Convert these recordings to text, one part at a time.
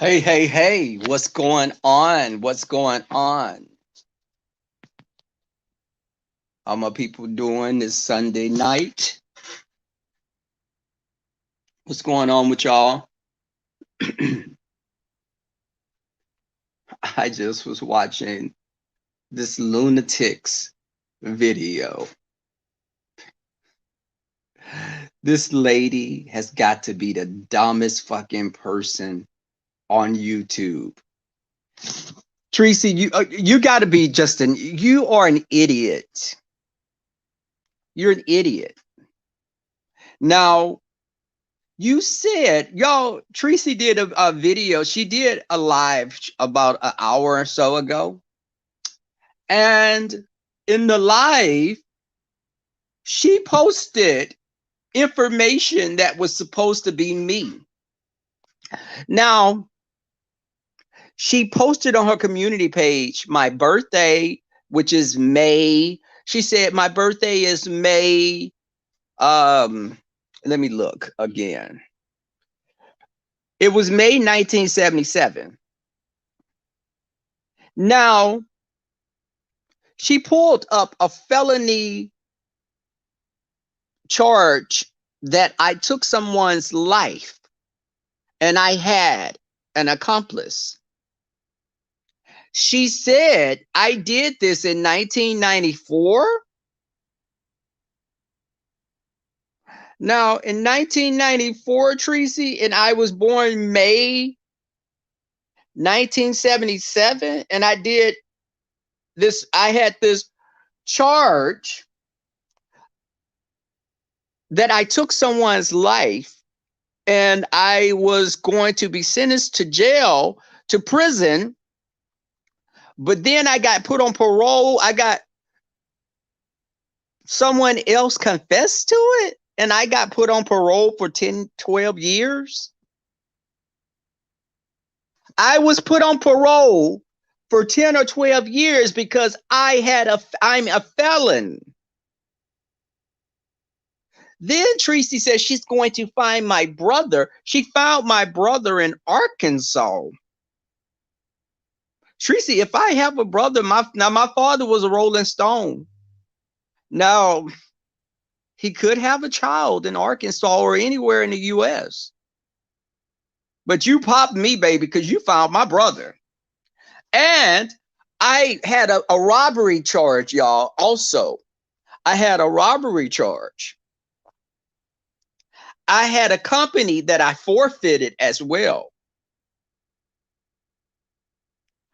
Hey, hey, hey, what's going on? What's going on? How my people doing this Sunday night? What's going on with y'all? I just was watching this lunatics video. This lady has got to be the dumbest fucking person on YouTube. Tracy, you got to be you are an idiot. You're an idiot. Now, you said, y'all, Tracy did a video. She did a live about an hour or so ago. And in the live, she posted information that was supposed to be me. Now, she posted on her community page my birthday, which is May. She said, my birthday is May. Let me look again. It was May 1977. Now, she pulled up a felony charge that I took someone's life and I had an accomplice. She said I did this in 1994. Now, in 1994, Tracy, and I was born May 1977, and I did this. I had this charge that I took someone's life, and I was going to be sentenced to jail, to prison. But then I got put on parole. I got someone else confessed to it, and I got put on parole for 10, 12 years. I was put on parole for 10 or 12 years because I'm a felon. Then Tracy says she's going to find my brother. She found my brother in Arkansas. Tracy, if I have a brother, my father was a Rolling Stone. Now, he could have a child in Arkansas or anywhere in the U.S. But you popped me, baby, because you found my brother. And I had a robbery charge, y'all, also. I had a robbery charge. I had a company that I forfeited as well.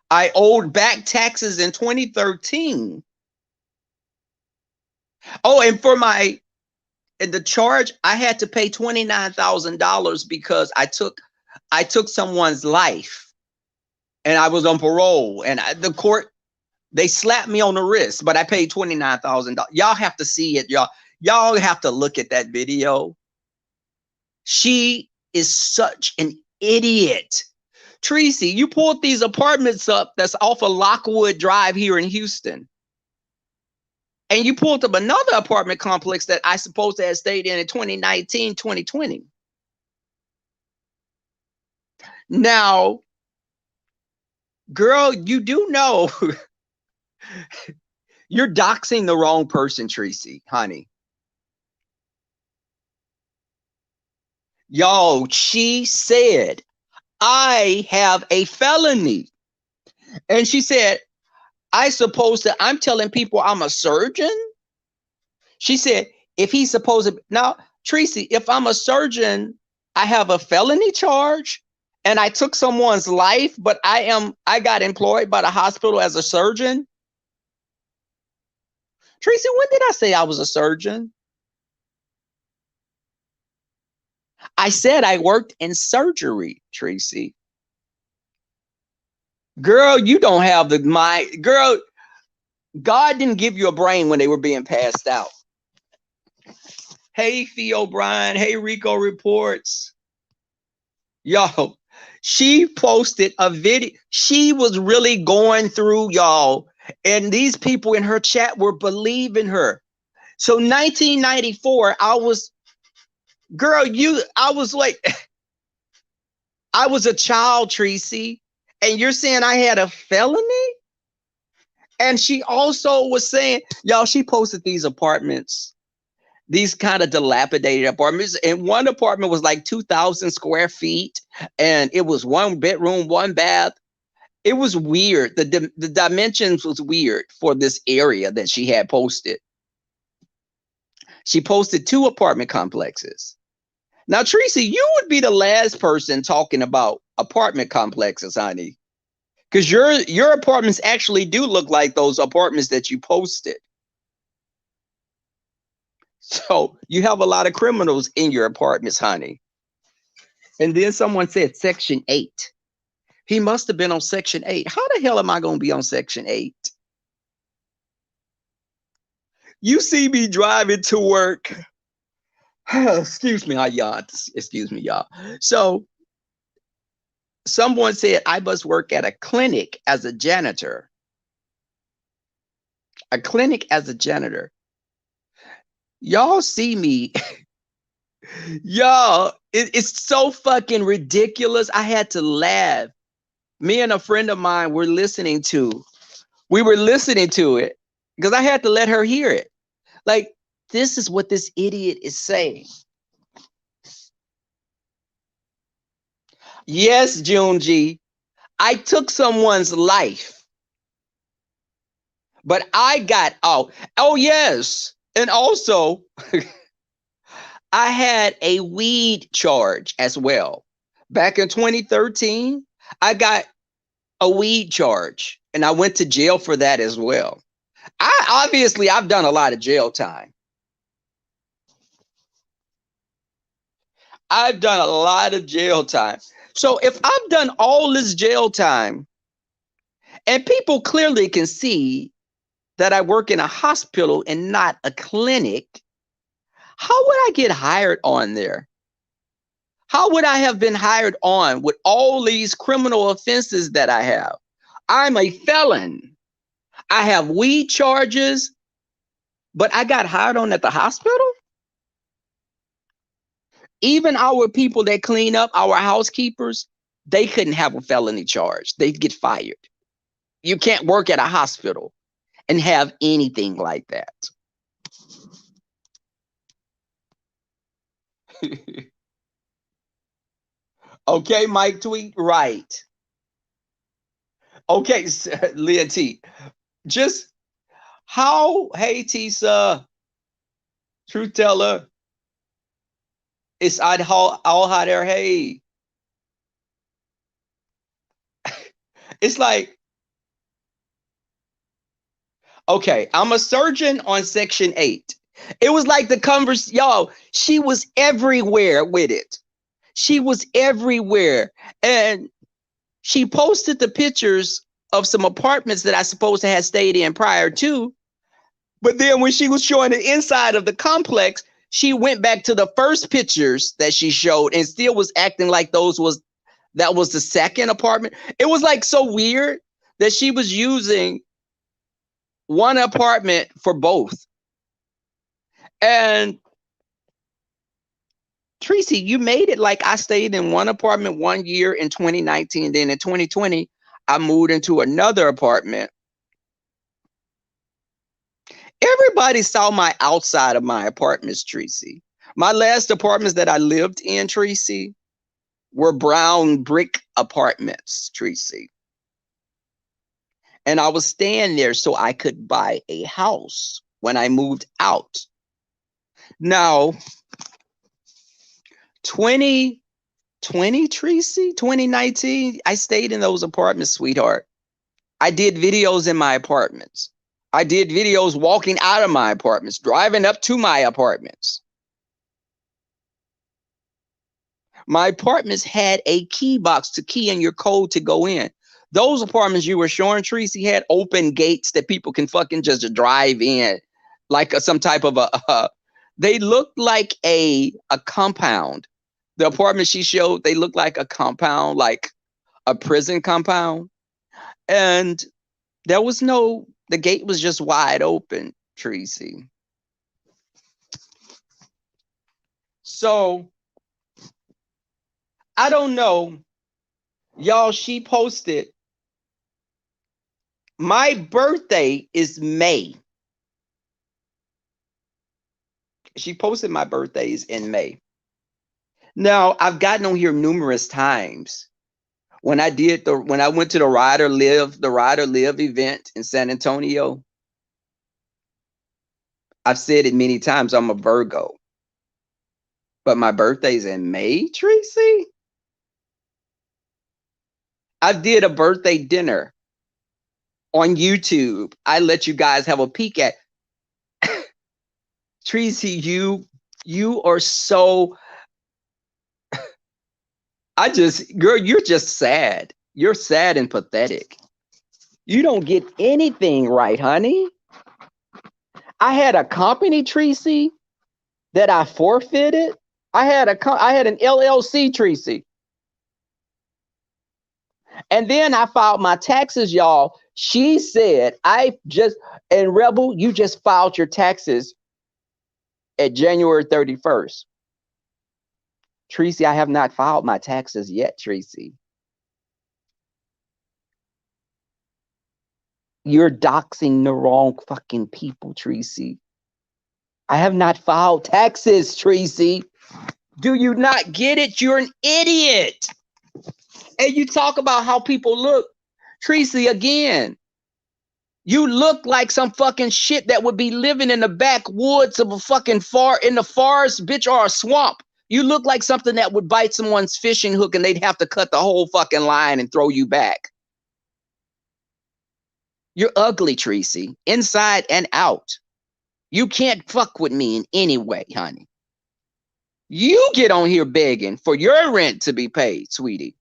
I owed back taxes in 2013. Oh, and for the charge, I had to pay $29,000 because I took someone's life, and I was on parole, and the court, they slapped me on the wrist, but I paid $29,000. Y'all have to see it, y'all. Y'all have to look at that video. She is such an idiot. Tracy, you pulled these apartments up that's off of Lockwood Drive here in Houston. And you pulled up another apartment complex that I supposed to have stayed in 2019, 2020. Now, girl, you do know you're doxing the wrong person, Tracy, honey. Yo, she said, I have a felony. And she said, I'm telling people I'm a surgeon. She said, if he's supposed to, now, Tracy, if I'm a surgeon, I have a felony charge and I took someone's life, but I got employed by the hospital as a surgeon. Tracy, when did I say I was a surgeon? I said I worked in surgery, Tracy. Girl, you don't have the mind. Girl, God didn't give you a brain when they were being passed out. Hey, Fee O'Brien. Hey, Rico Reports. Yo, she posted a video. She was really going through, y'all. And these people in her chat were believing her. So 1994, I was like, I was a child, Tracy, and you're saying I had a felony? And she also was saying, y'all, she posted these apartments, these kind of dilapidated apartments. And one apartment was like 2,000 square feet, and it was one bedroom, one bath. It was weird. The dimensions was weird for this area that she had posted. She posted 2 apartment complexes. Now, Tracy, you would be the last person talking about apartment complexes, honey, because your apartments actually do look like those apartments that you posted. So you have a lot of criminals in your apartments, honey. And then someone said Section 8. He must have been on Section 8. How the hell am I going to be on Section 8? You see me driving to work. Excuse me, y'all. Excuse me, y'all. So someone said I must work at a clinic as a janitor. A clinic as a janitor. Y'all see me. Y'all, it's so fucking ridiculous. I had to laugh. Me and a friend of mine were listening to it because I had to let her hear it. Like, this is what this idiot is saying. Yes, Junji, I took someone's life, but I got out. Oh, yes. And also, I had a weed charge as well. Back in 2013, I got a weed charge and I went to jail for that as well. I've done a lot of jail time. I've done a lot of jail time. So if I've done all this jail time and people clearly can see that I work in a hospital and not a clinic, how would I get hired on there? How would I have been hired on with all these criminal offenses that I have? I'm a felon. I have weed charges, but I got hired on at the hospital? Even our people that clean up, our housekeepers, they couldn't have a felony charge. They'd get fired. You can't work at a hospital and have anything like that. Okay, Mike Tweet, right. Okay, Leah T. Just how, hey, Tisa, truth teller, it's all hot air, hey. It's like, okay, I'm a surgeon on Section 8. It was like the converse, y'all, she was everywhere with it. She was everywhere. And she posted the pictures of some apartments that I supposed to have stayed in prior to. But then when she was showing the inside of the complex, she went back to the first pictures that she showed and still was acting like that was the second apartment. It was like so weird that she was using one apartment for both. And Tracy, you made it like I stayed in one apartment 1 year in 2019. Then in 2020, I moved into another apartment. Everybody saw my outside of my apartments, Tracy. My last apartments that I lived in, Tracy, were brown brick apartments, Tracy. And I was staying there so I could buy a house when I moved out. Now, 2020, Tracy, 2019, I stayed in those apartments, sweetheart. I did videos in my apartments. I did videos walking out of my apartments, driving up to my apartments. My apartments had a key box to key in your code to go in. Those apartments you were showing, Tracy, had open gates that people can fucking just drive in, like some type of they looked like a compound. The apartment she showed, they looked like a compound, like a prison compound. And the gate was just wide open, Tracy. So I don't know Y'all, she posted, my birthday is May. She posted my birthdays in May. Now, I've gotten on here numerous times. When I went to the Rider Live event in San Antonio, I've said it many times, I'm a Virgo. But my birthday's in May, Tracy. I did a birthday dinner on YouTube. I let you guys have a peek at. Tracy, you are so, girl, you're just sad. You're sad and pathetic. You don't get anything right, honey. I had a company, Tracy, that I forfeited. I had an LLC, Tracy. And then I filed my taxes, y'all. She said, and Rebel, you just filed your taxes at January 31st. Tracy, I have not filed my taxes yet, Tracy. You're doxing the wrong fucking people, Tracy. I have not filed taxes, Tracy. Do you not get it? You're an idiot. And you talk about how people look. Tracy, again, you look like some fucking shit that would be living in the backwoods of a fucking in the forest, bitch, or a swamp. You look like something that would bite someone's fishing hook and they'd have to cut the whole fucking line and throw you back. You're ugly, Tracy, inside and out. You can't fuck with me in any way, honey. You get on here begging for your rent to be paid, sweetie.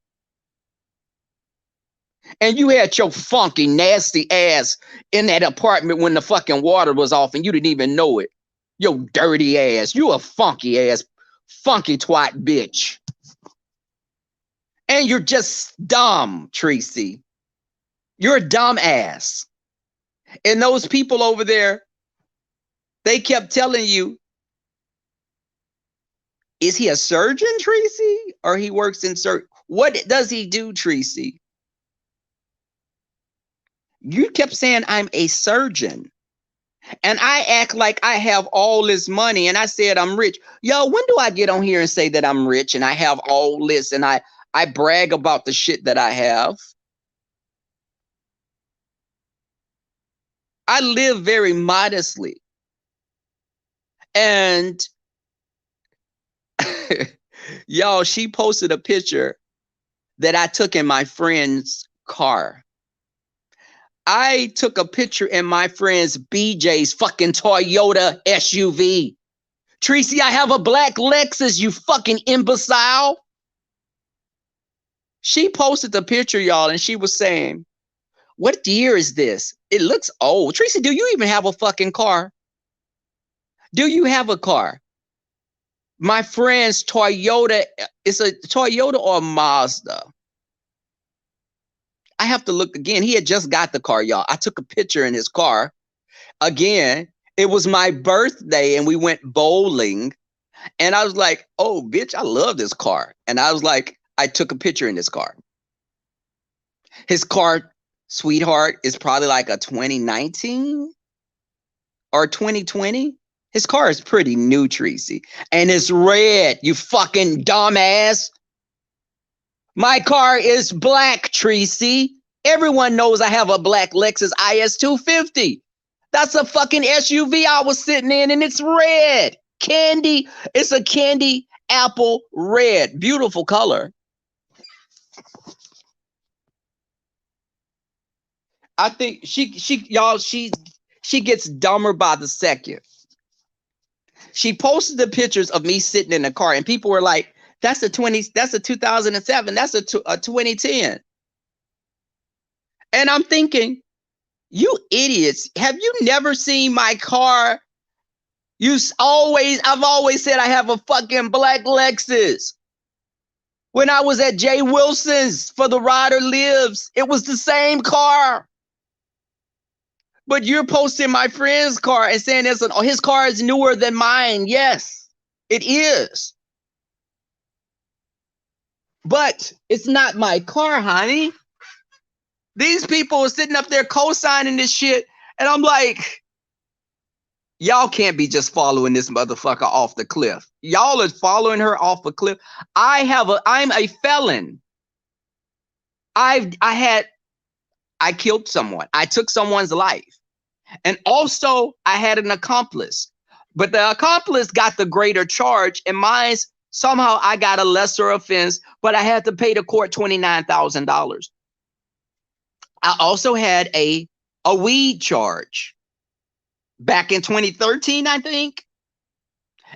And you had your funky, nasty ass in that apartment when the fucking water was off and you didn't even know it. Your dirty ass. You a funky ass, funky twat bitch. And you're just dumb, Tracy. You're a dumb ass. And those people over there, they kept telling you, is he a surgeon, Tracy? Or he works in what does he do, Tracy? You kept saying I'm a surgeon. And I act like I have all this money and I said I'm rich. Yo, when do I get on here and say that I'm rich and I have all this and I brag about the shit that I have? I live very modestly. And y'all, she posted a picture that I took in my friend's car. I took a picture in my friend's BJ's fucking Toyota SUV. Tracy, I have a black Lexus, you fucking imbecile. She posted the picture, y'all, and she was saying, what year is this? It looks old. Tracy, do you even have a fucking car? Do you have a car? My friend's Toyota, it's a Toyota or a Mazda. I have to look again. He had just got the car, y'all. I took a picture in his car. Again, it was my birthday and we went bowling. And I was like, oh, bitch, I love this car. And I was like, I took a picture in this car. His car, sweetheart, is probably like a 2019 or 2020. His car is pretty new, Tracy. And it's red, you fucking dumbass. My car is black, Tracy. Everyone knows I have a black Lexus IS 250. That's a fucking SUV I was sitting in, and it's red. Candy. It's a candy apple red. Beautiful color. I think she gets dumber by the second. She posted the pictures of me sitting in the car, and people were like, that's a 2007, that's a 2010. And I'm thinking, you idiots, have you never seen my car? I've always said I have a fucking black Lexus. When I was at Jay Wilson's for the Rider Lives, it was the same car. But you're posting my friend's car and saying his car is newer than mine. Yes, it is. But it's not my car, honey. These people are sitting up there co-signing this shit. And I'm like, y'all can't be just following this motherfucker off the cliff. Y'all are following her off a cliff. I'm a felon. I killed someone. I took someone's life. And also I had an accomplice. But the accomplice got the greater charge, and mine, somehow I got a lesser offense, but I had to pay the court $29,000. I also had a weed charge back in 2013, I think.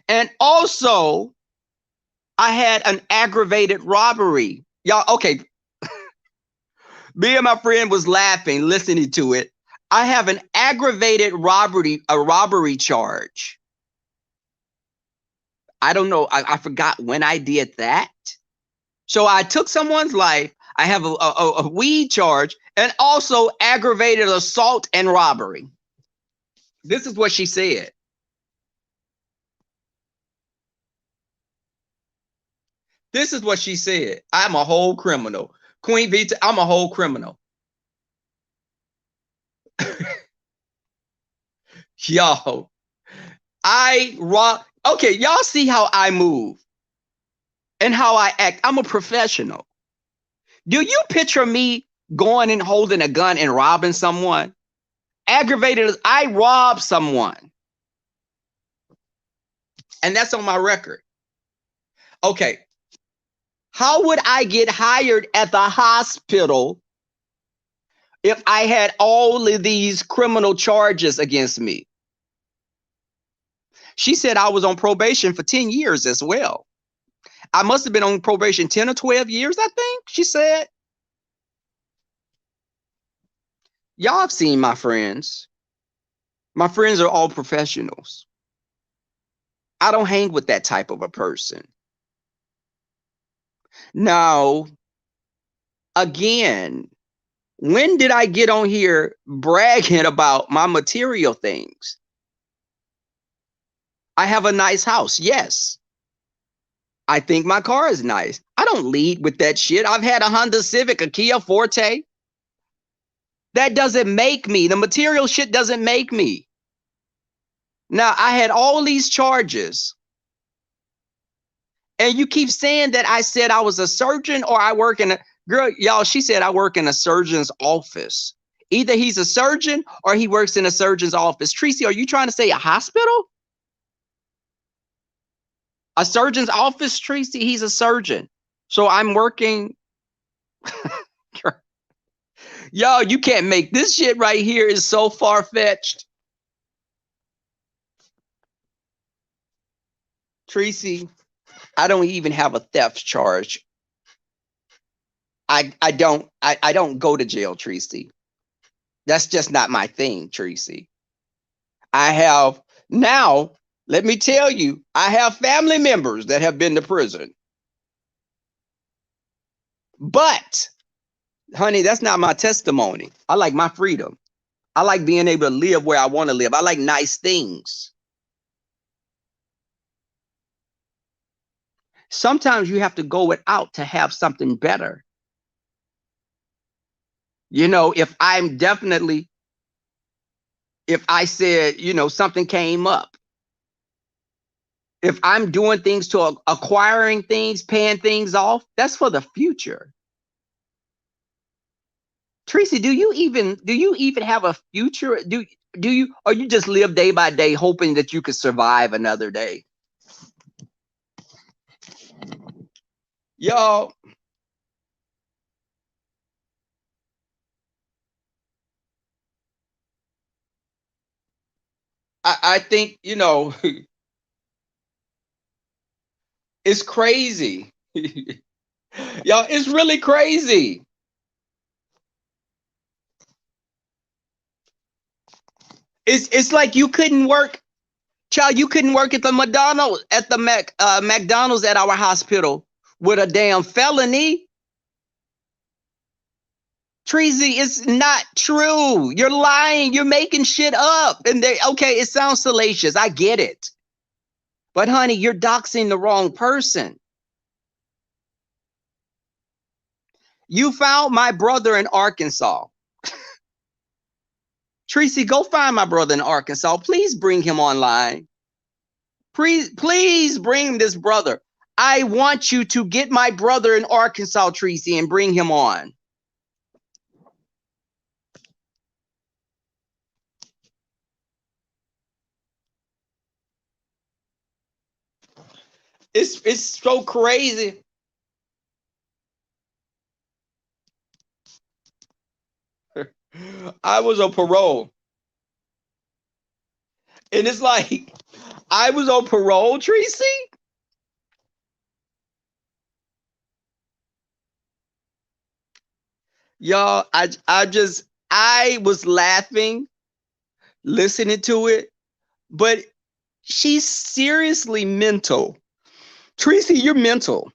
And also I had an aggravated robbery. Y'all, okay. Me and my friend was laughing, listening to it. I have an aggravated robbery charge. I don't know. I forgot when I did that. So I took someone's life. I have a weed charge and also aggravated assault and robbery. This is what she said. This is what she said. I'm a whole criminal. Queen Vita, I'm a whole criminal. Y'all, okay, y'all see how I move and how I act. I'm a professional. Do you picture me going and holding a gun and robbing someone? Aggravated, I robbed someone. And that's on my record. Okay. How would I get hired at the hospital if I had all of these criminal charges against me? She said I was on probation for 10 years as well. I must have been on probation 10 or 12 years, I think, she said. Y'all have seen my friends. My friends are all professionals. I don't hang with that type of a person. Now, again, when did I get on here bragging about my material things? I have a nice house. Yes. I think my car is nice. I don't lead with that shit. I've had a Honda Civic, a Kia Forte. That doesn't make me. The material shit doesn't make me. Now, I had all these charges. And you keep saying that I said I was a surgeon or I work in a, girl, y'all, she said I work in a surgeon's office. Either he's a surgeon or he works in a surgeon's office. Tracy, are you trying to say a hospital? A surgeon's office, Tracy? He's a surgeon. So I'm working. Y'all, you can't make this shit right here is so far-fetched. Tracy, I don't even have a theft charge. I don't go to jail, Tracy. That's just not my thing, Tracy. I have now, let me tell you, I have family members that have been to prison. But, honey, that's not my testimony. I like my freedom. I like being able to live where I want to live. I like nice things. Sometimes you have to go without to have something better. You know, if I said, you know, something came up, if I'm doing things to acquiring things, paying things off, that's for the future. Tracy, do you even have a future? Do you, or you just live day by day hoping that you could survive another day? Y'all, I think, you know, it's crazy. Y'all, it's really crazy. It's like you couldn't work, child. You couldn't work at the McDonald's at our hospital with a damn felony. Treasy, it's not true. You're lying. You're making shit up. And okay, it sounds salacious. I get it. But honey, you're doxing the wrong person. You found my brother in Arkansas. Tracy, go find my brother in Arkansas. Please bring him online. Please bring this brother. I want you to get my brother in Arkansas, Tracy, and bring him on. It's so crazy. I was on parole. And it's like, I was on parole, Tracy. Y'all, I was laughing, listening to it, but she's seriously mental. Tracy, you're mental.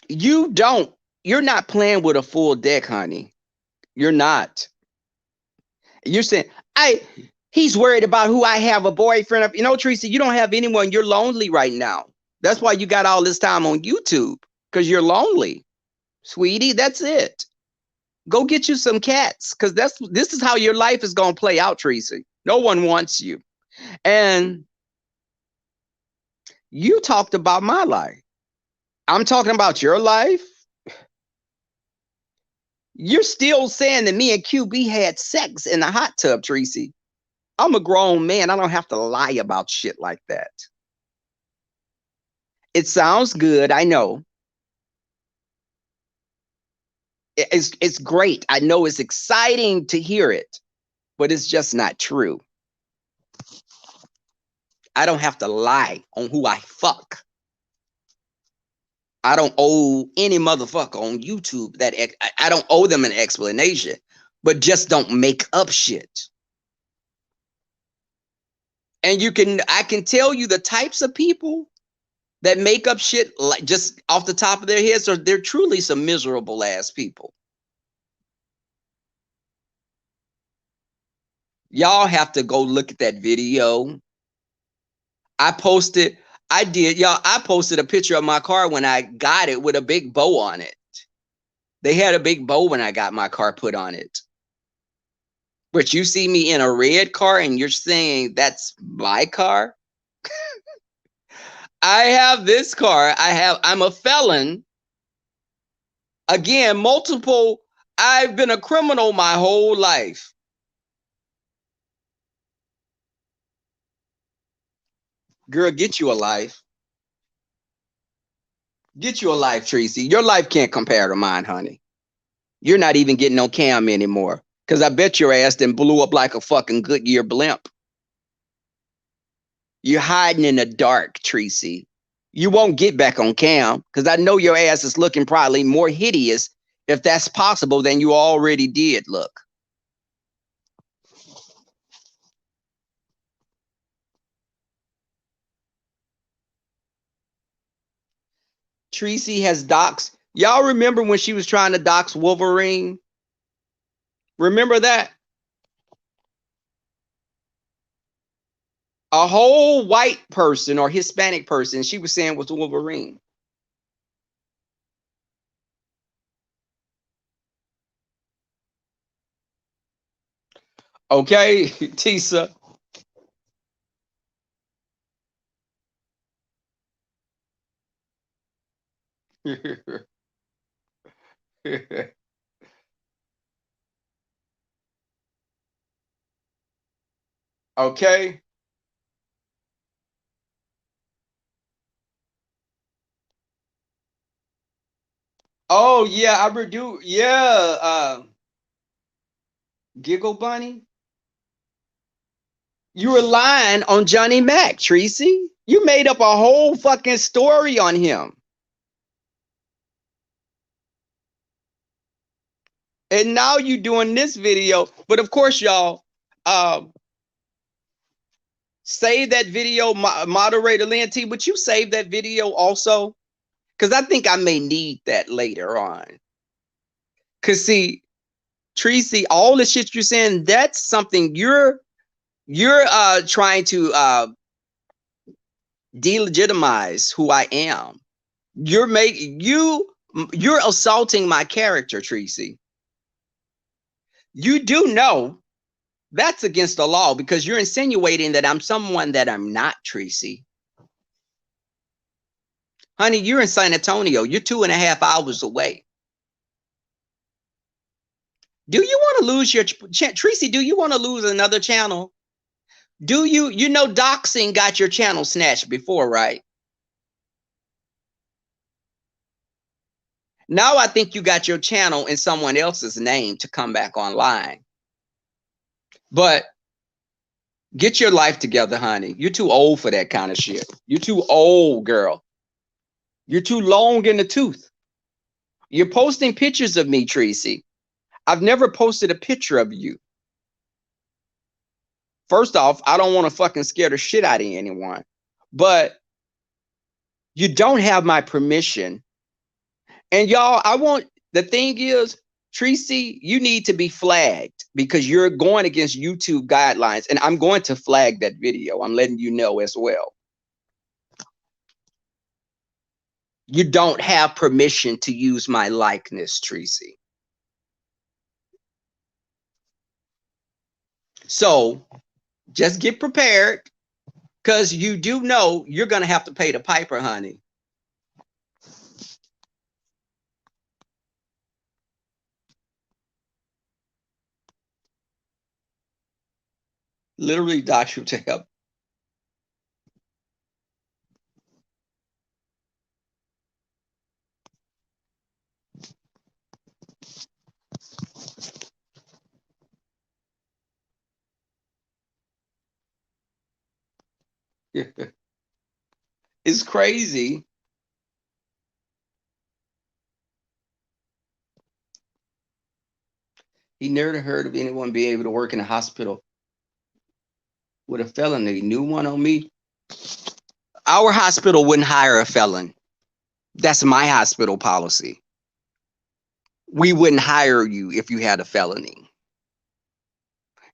You're not playing with a full deck, honey. You're not. You're saying, he's worried about who I have a boyfriend of. You know, Tracy, you don't have anyone. You're lonely right now. That's why you got all this time on YouTube, because you're lonely. Sweetie, that's it. Go get you some cats, because this is how your life is going to play out, Tracy. No one wants you. And you talked about my life. I'm talking about your life. You're still saying that me and QB had sex in the hot tub, Tracy. I'm a grown man. I don't have to lie about shit like that. It sounds good. I know. It's great. I know it's exciting to hear it, but it's just not true. I don't have to lie on who I fuck. I don't owe any motherfucker on YouTube that I don't owe them an explanation, but just don't make up shit. And I can tell you the types of people that make up shit like just off the top of their heads, or they're truly some miserable ass people. Y'all have to go look at that video. I posted a picture of my car when I got it with a big bow on it. They had a big bow when I got my car put on it. But you see me in a red car and you're saying that's my car? I have this car. I'm a felon. Again, I've been a criminal my whole life. Girl, get you a life. Get you a life, Tracy. Your life can't compare to mine, honey. You're not even getting on cam anymore. Because I bet your ass then blew up like a fucking Goodyear blimp. You're hiding in the dark, Tracy. You won't get back on cam because I know your ass is looking probably more hideous, if that's possible, than you already did look. Tracy has doxed. Y'all remember when she was trying to dox Wolverine? Remember that? A whole white person or Hispanic person, she was saying was Wolverine. Okay, Tisa. Okay. Oh yeah, I do. Yeah, Giggle Bunny. You were lying on Johnny Mac, Tracy. You made up a whole fucking story on him. And now you doing this video. But of course, y'all, save that video, moderator Lynn T, but you save that video also? Because I think I may need that later on. Because see, Tracy, all the shit you're saying, that's something you're trying to delegitimize who I am. You You're assaulting my character, Tracy. You do know that's against the law because you're insinuating that I'm someone that I'm not, Tracy. Honey, you're in San Antonio. You're 2.5 hours away. Do you want to lose your Tracy? Do you want to lose another channel? Do you? You know, doxing got your channel snatched before, right? Now I think you got your channel in someone else's name to come back online. But get your life together, honey. You're too old for that kind of shit. You're too old, girl. You're too long in the tooth. You're posting pictures of me, Tracy. I've never posted a picture of you. First off, I don't want to fucking scare the shit out of anyone. But you don't have my permission. And y'all, the thing is, Tracy, you need to be flagged because you're going against YouTube guidelines. And I'm going to flag that video. I'm letting you know as well. You don't have permission to use my likeness, Tracy. So just get prepared because you do know you're going to have to pay the piper, honey. Literally dox you to help. It's crazy. He never heard of anyone being able to work in a hospital with a felony. New one on me. Our hospital wouldn't hire a felon. That's my hospital policy. We wouldn't hire you if you had a felony.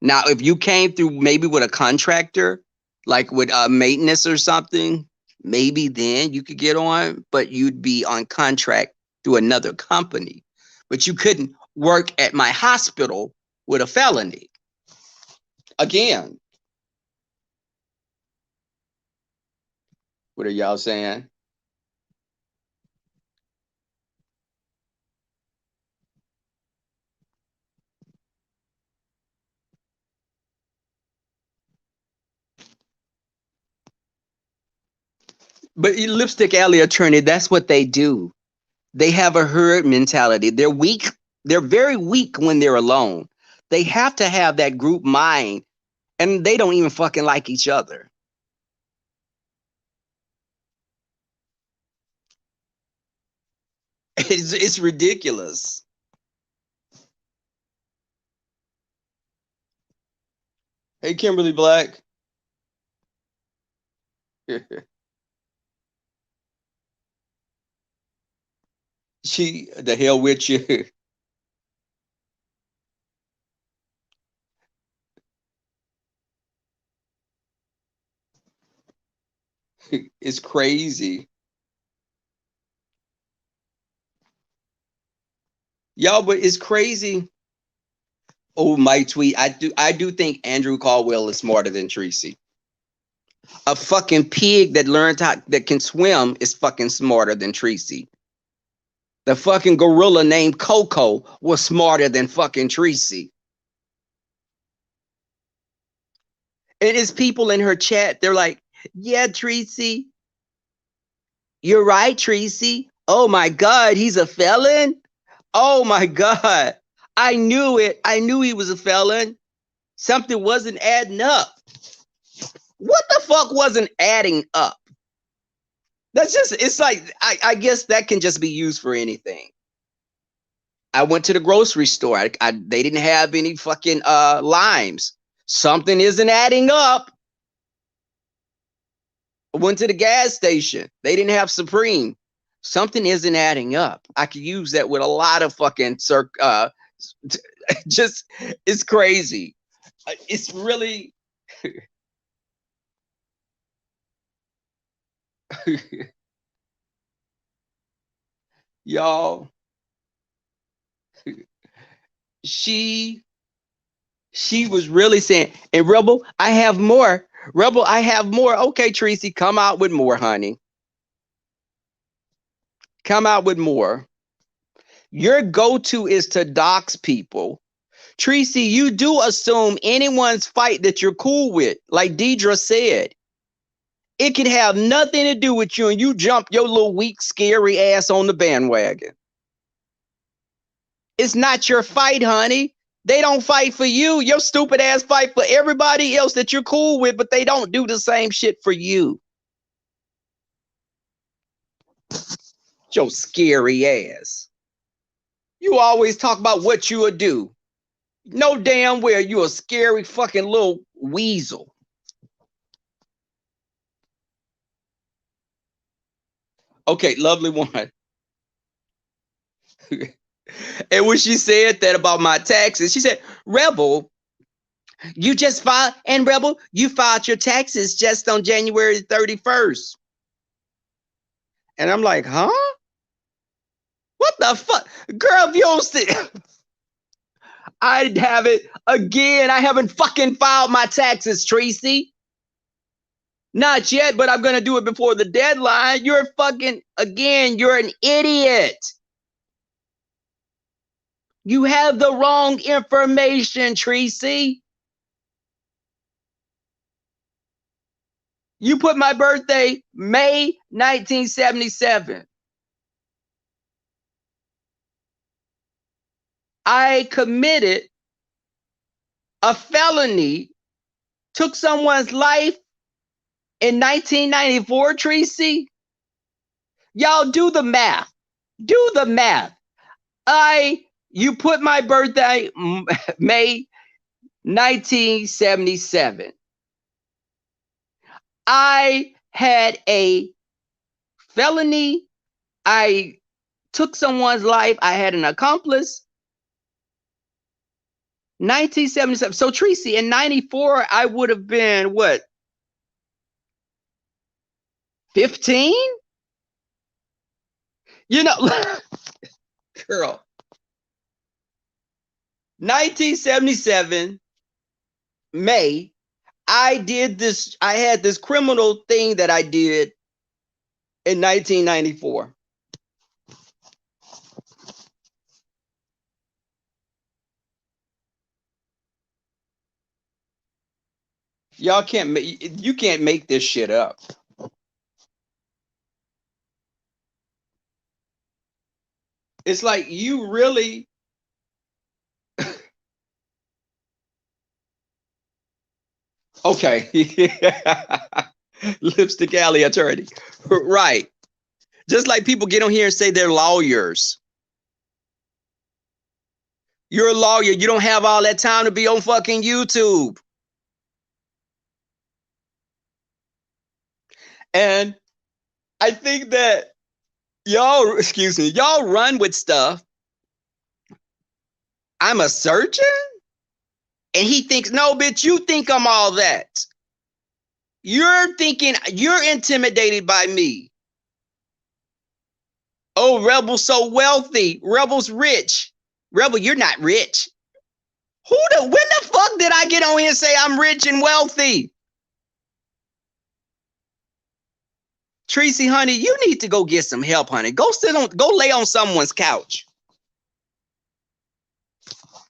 Now, if you came through maybe with a contractor, like with maintenance or something, maybe then you could get on, but you'd be on contract through another company. But you couldn't work at my hospital with a felony. Again, what are y'all saying? But Lipstick Alley attorney, that's what they do. They have a herd mentality. They're weak. They're very weak when they're alone. They have to have that group mind, and they don't even fucking like each other. It's ridiculous. Hey, Kimberly Black. She, the hell with you. It's crazy. Y'all, but it's crazy. Oh, my tweet. I do think Andrew Caldwell is smarter than Tracy. A fucking pig that can swim is fucking smarter than Tracy. The fucking gorilla named Coco was smarter than fucking Tracy. And it's people in her chat. They're like, yeah, Tracy. You're right, Tracy. Oh my God, he's a felon. Oh my God. I knew it. I knew he was a felon. Something wasn't adding up. What the fuck wasn't adding up? That's just, it's like, I guess that can just be used for anything. I went to the grocery store. They didn't have any fucking limes. Something isn't adding up. I went to the gas station. They didn't have Supreme. Something isn't adding up. I could use that with a lot of fucking just, it's crazy. It's really Y'all, she was really saying, and Rebel, I have more. Rebel, I have more. Okay, Tracy, come out with more, honey. Come out with more. Your go-to is to dox people. Tracy, you do assume anyone's fight that you're cool with. Like Deidre said, it can have nothing to do with you, and you jump your little weak, scary ass on the bandwagon. It's not your fight, honey. They don't fight for you. Your stupid ass fight for everybody else that you're cool with, but they don't do the same shit for you. Your scary ass. You always talk about what you would do. No damn well you a scary fucking little weasel. Okay, lovely one. And when she said that about my taxes, she said, Rebel, you just filed, and Rebel, you filed your taxes just on January 31st. And I'm like, huh? What the fuck? Girl, if you don't see, I'd have it again. I haven't fucking filed my taxes, Tracy. Not yet, but I'm going to do it before the deadline. You're fucking, again, you're an idiot. You have the wrong information, Tracy. You put my birthday, May 1977. I committed a felony, took someone's life in 1994, Tracy. Y'all do the math. Do the math. You put my birthday, May 1977. I had a felony. I took someone's life. I had an accomplice. 1977. So Tracy, in 94, I would have been what? 15? You know, girl. 1977, May, I had this criminal thing that I did in 1994. Y'all you can't make this shit up. It's like you really okay. Lipstick Alley attorney. Right. Just like people get on here and say they're lawyers. You're a lawyer. You don't have all that time to be on fucking YouTube. And I think that y'all run with stuff. I'm a surgeon? And he thinks, no, bitch, you think I'm all that. You're thinking, you're intimidated by me. Oh, Rebel's so wealthy. Rebel's rich. Rebel, you're not rich. When the fuck did I get on here and say I'm rich and wealthy? Tracy, honey, you need to go get some help, honey. Go lay on someone's couch.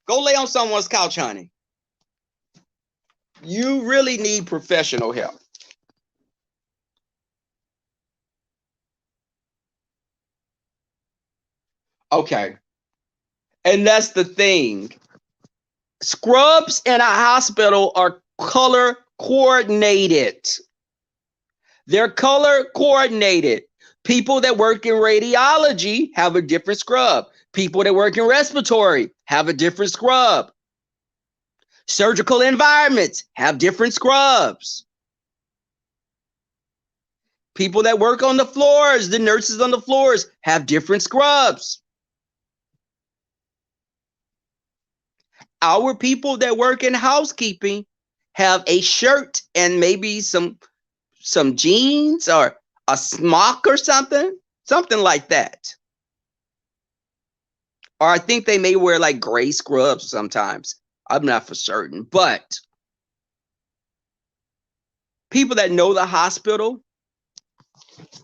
Go lay on someone's couch, honey. You really need professional help. Okay. And that's the thing. Scrubs in a hospital are color coordinated. They're color coordinated. People that work in radiology have a different scrub. People that work in respiratory have a different scrub. Surgical environments have different scrubs. People that work on the floors, the nurses on the floors, have different scrubs. Our people that work in housekeeping have a shirt and maybe some jeans or a smock or something like that. Or I think they may wear like gray scrubs sometimes. I'm not for certain. But people that know the hospital,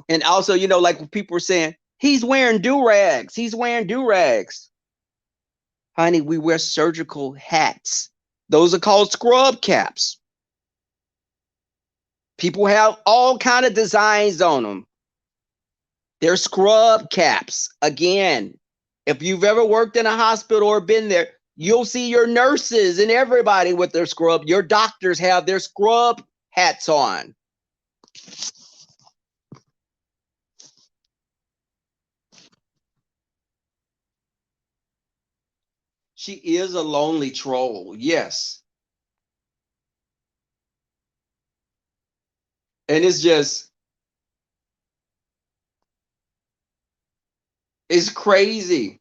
and also, you know, like people were saying, he's wearing do-rags. He's wearing do-rags. Honey, we wear surgical hats. Those are called scrub caps. People have all kind of designs on them. They're scrub caps. Again, if you've ever worked in a hospital or been there, you'll see your nurses and everybody with their scrub. Your doctors have their scrub hats on. She is a lonely troll, yes. And it's just, it's crazy.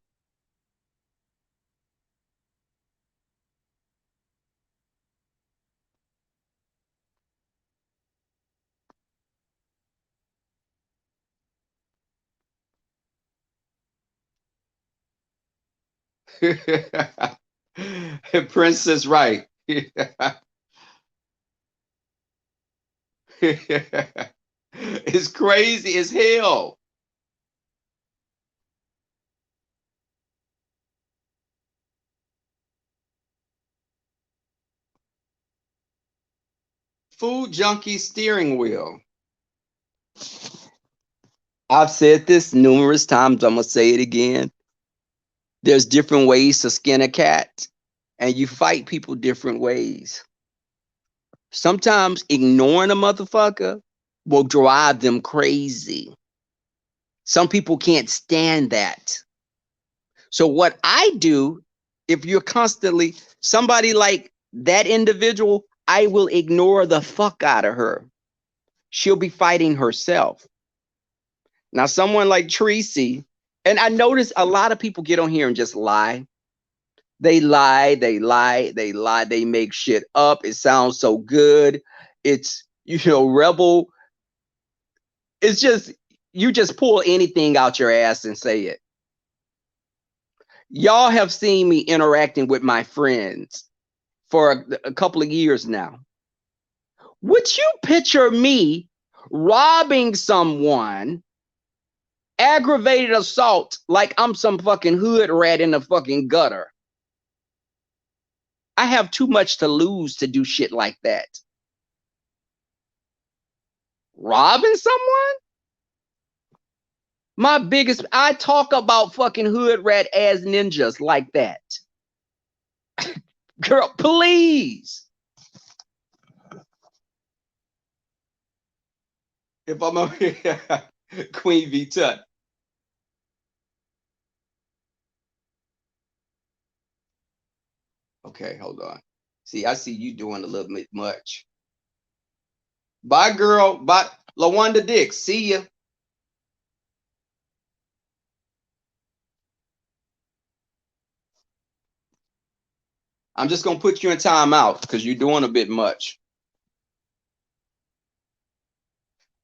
Princess Right. It's crazy as hell. Food junkie steering wheel. I've said this numerous times. I'm going to say it again. There's different ways to skin a cat, and you fight people different ways. Sometimes ignoring a motherfucker will drive them crazy. Some people can't stand that. So what I do, if you're constantly somebody like that individual, I will ignore the fuck out of her. She'll be fighting herself. Now, someone like Tracy, and I notice a lot of people get on here and just lie. They lie, they lie, they lie, they make shit up. It sounds so good. It's, you know, rebel. It's just, you just pull anything out your ass and say it. Y'all have seen me interacting with my friends for a couple of years now. Would you picture me robbing someone, aggravated assault, like I'm some fucking hood rat in the fucking gutter? I have too much to lose to do shit like that. Robbing someone? I talk about fucking hood rat as ninjas like that. Girl, please. If I'm over here, Queen V Tut. Okay, hold on. See, I see you doing a little bit much. Bye, girl. Bye. LaWanda Dix. See ya. I'm just gonna put you in timeout because you're doing a bit much.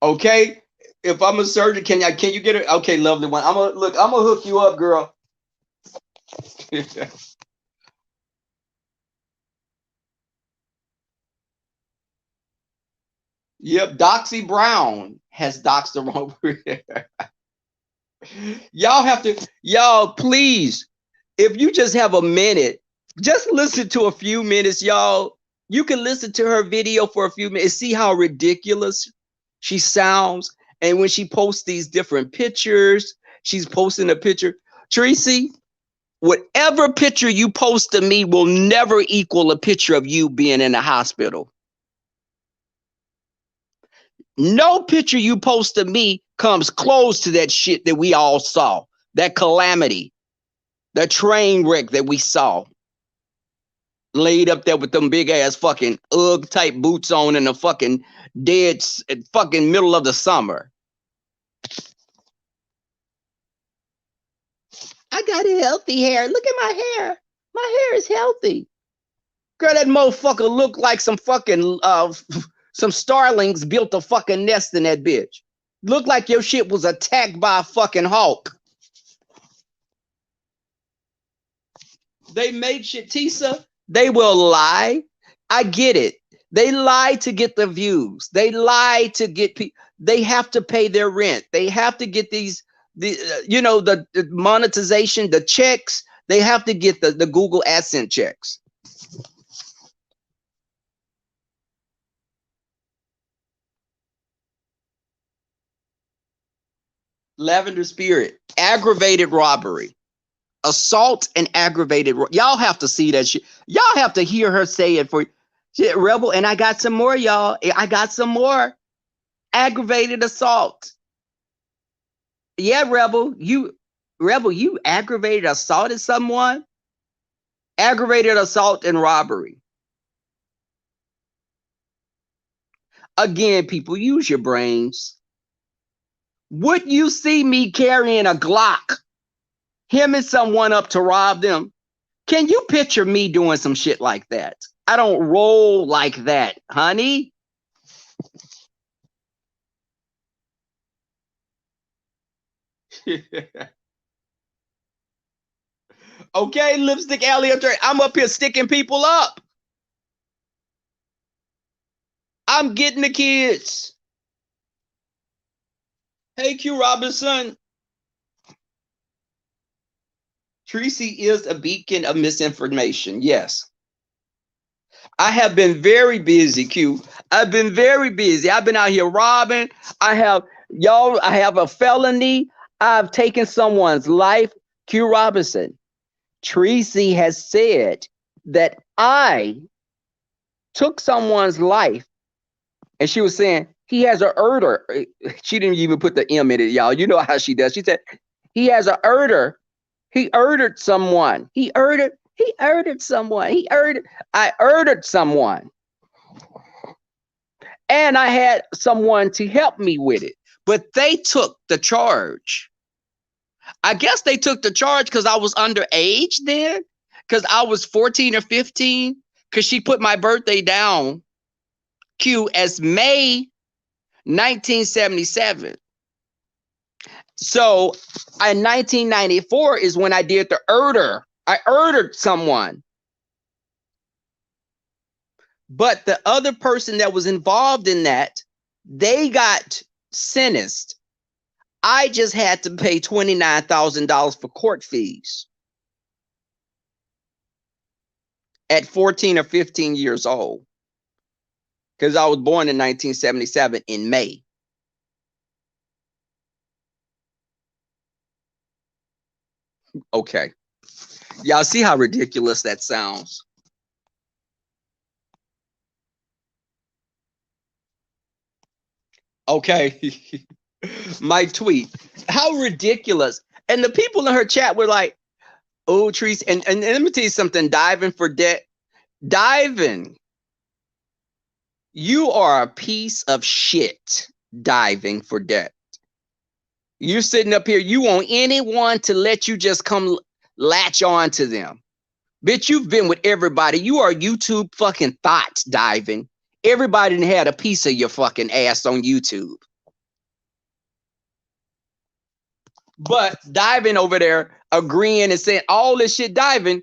Okay. If I'm a surgeon, can you get it? Okay, lovely one. I'm gonna hook you up, girl. Yep, Doxy Brown has doxed the wrong. Y'all please, if you just have a minute, just listen to a few minutes, y'all. You can listen to her video for a few minutes, see how ridiculous she sounds. And when she posts these different pictures, she's posting a picture. Tracy, whatever picture you post to me will never equal a picture of you being in a hospital. No picture you post to me comes close to that shit that we all saw. That calamity, the train wreck that we saw. Laid up there with them big ass fucking Ugg type boots on in the fucking dead fucking middle of the summer. I got healthy hair. Look at my hair. My hair is healthy. Girl, that motherfucker looked like some fucking some starlings built a fucking nest in that bitch. Looked like your shit was attacked by a fucking hawk. They make shit, Tisa. They will lie. I get it. They lie to get the views. They lie to get people. They have to pay their rent. They have to get the monetization, the checks. They have to get the Google AdSense checks. Lavender Spirit, aggravated robbery. Assault and aggravated. Y'all have to see that shit. Y'all have to hear her say it for shit, Rebel. And I got some more, y'all. I got some more. Aggravated assault. Yeah, Rebel, you aggravated assaulted someone. Aggravated assault and robbery. Again, people, use your brains. Would you see me carrying a Glock, him and someone up to rob them? Can you picture me doing some shit like that? I don't roll like that, honey. Okay, Lipstick Alley up there. I'm up here sticking people up. I'm getting the kids. Hey, Q Robinson. Tracy is a beacon of misinformation. Yes. I have been very busy, Q. I've been very busy. I've been out here robbing. I have a felony. I've taken someone's life. Q Robinson. Tracy has said that I took someone's life, and she was saying he has a murder. She didn't even put the M in it, y'all. You know how she does. She said he has a murder. He murdered someone. He murdered someone. I murdered someone. And I had someone to help me with it. But they took the charge. I guess they took the charge because I was underage then. Because I was 14 or 15. Because she put my birthday down, Q, as May 1977. So in 1994 is when I did the murder. I murdered someone. But the other person that was involved in that, they got sentenced. I just had to pay $29,000 for court fees at 14 or 15 years old. Because I was born in 1977 in May. Okay. Y'all see how ridiculous that sounds? Okay. My tweet. How ridiculous. And the people in her chat were like, oh, Trees. And let me tell you something. Diving for debt. Diving. You are a piece of shit. Diving for debt. You're sitting up here. You want anyone to let you just come latch on to them. Bitch, you've been with everybody. You are YouTube fucking thoughts diving. Everybody had a piece of your fucking ass on YouTube. But diving over there, agreeing and saying all this shit diving,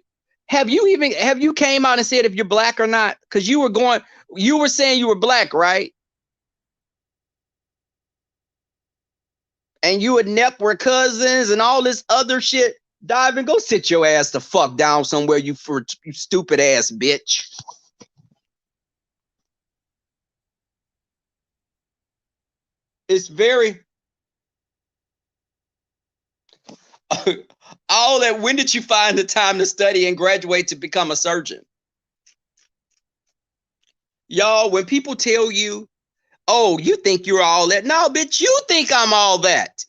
have you came out and said if you're black or not? Because you were saying you were black, right? And you and Nep were cousins and all this other shit. Diving, go sit your ass the fuck down somewhere, you stupid ass bitch. It's very all that. When did you find the time to study and graduate to become a surgeon? Y'all, when people tell you, oh, you think you're all that. No, bitch, you think I'm all that.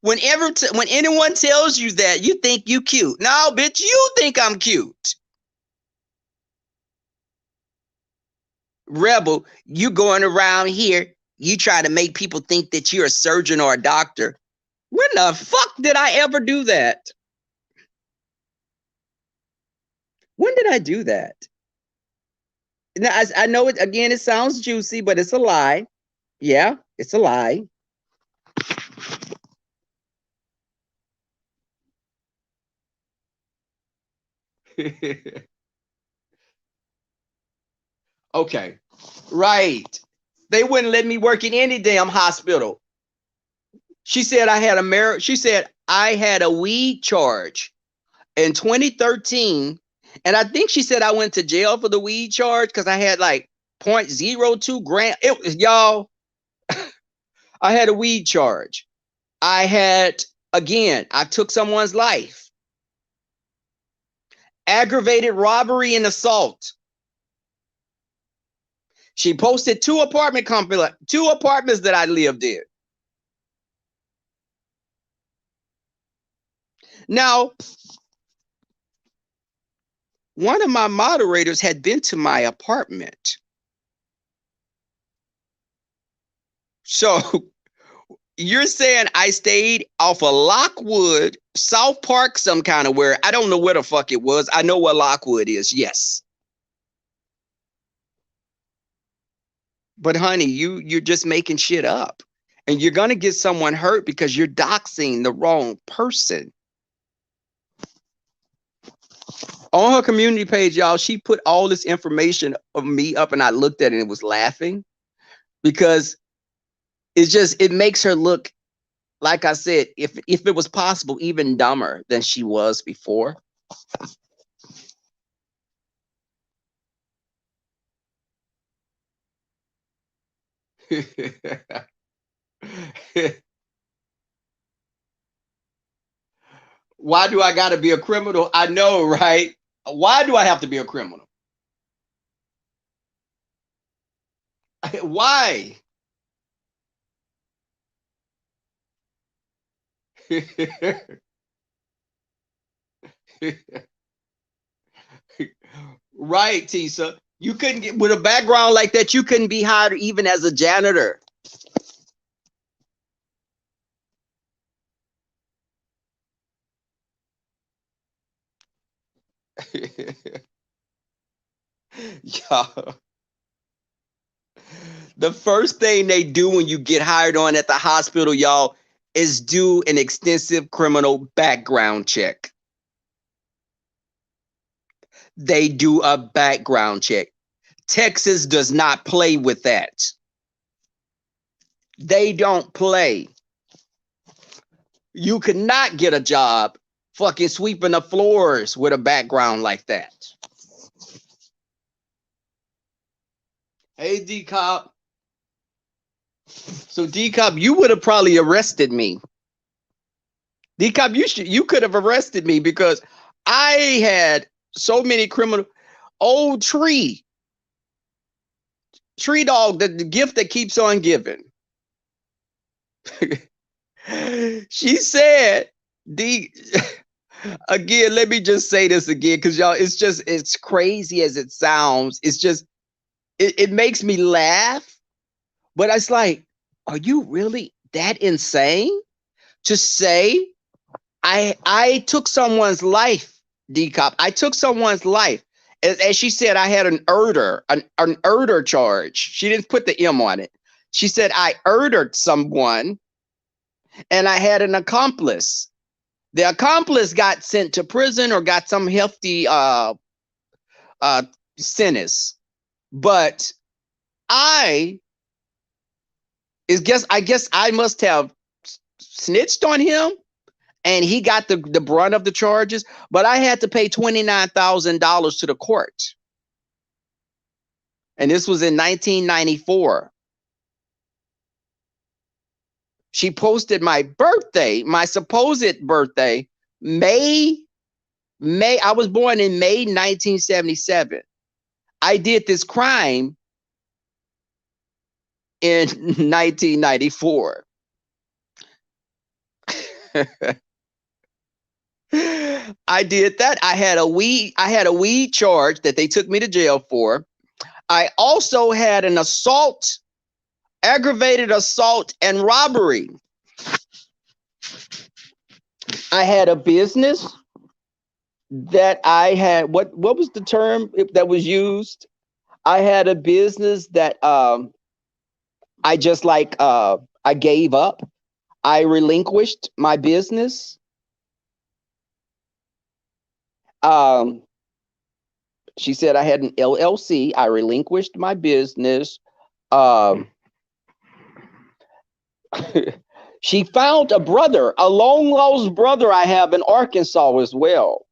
When anyone tells you that, you think you cute. No, bitch, you think I'm cute. Rebel, you going around here, you try to make people think that you're a surgeon or a doctor. When the fuck did I ever do that? When did I do that? Now, I know it, again, it sounds juicy, but it's a lie. Yeah, it's a lie. Okay. Right. They wouldn't let me work in any damn hospital. She said I had a weed charge in 2013. And I think she said I went to jail for the weed charge because I had like 0.02 gram. It was y'all. I had a weed charge. I had again, I took someone's life. Aggravated robbery and assault. She posted two apartments that I lived in. Now, one of my moderators had been to my apartment. So you're saying I stayed off of Lockwood, South Park, some kind of where I don't know where the fuck it was. I know what Lockwood is, yes. But honey, you're just making shit up. And you're gonna get someone hurt because you're doxing the wrong person. On her community page, y'all, she put all this information of me up and I looked at it and was laughing because it makes her look, like I said, if it was possible, even dumber than she was before. Why do I got to be a criminal? I know, right? Why do I have to be a criminal? Why? Right, Tisa. You couldn't get with a background like that. You couldn't be hired even as a janitor. Yeah. The first thing they do when you get hired on at the hospital, y'all, is do an extensive criminal background check. They do a background check. Texas does not play with that. They don't play. You could not get a job fucking sweeping the floors with a background like that. Hey, D Cop. So D Cop, you would have probably arrested me. D Cop, you could have arrested me because I had so many criminal. Old tree dog, the gift that keeps on giving. She said, D. Again, let me just say this again because y'all, it's crazy as it sounds. It's just it makes me laugh, but it's like, are you really that insane to say I took someone's life, D-Cop? I took someone's life. As she said, I had an murder charge. She didn't put the M on it. She said I murdered someone and I had an accomplice. The accomplice got sent to prison or got some hefty sentence. But I guess I must have snitched on him and he got the brunt of the charges, but I had to pay $29,000 to the court. And this was in 1994. She posted my birthday, my supposed birthday, May. I was born in May 1977. I did this crime in 1994. I did that. I had a weed charge that they took me to jail for. I also had an assault, aggravated assault and robbery. I had a business that I had, what was the term that was used? I had a business that I just like I gave up. I relinquished my business. She said I had an LLC. I relinquished my business. Um, she found a brother, a long lost brother I have in Arkansas as well.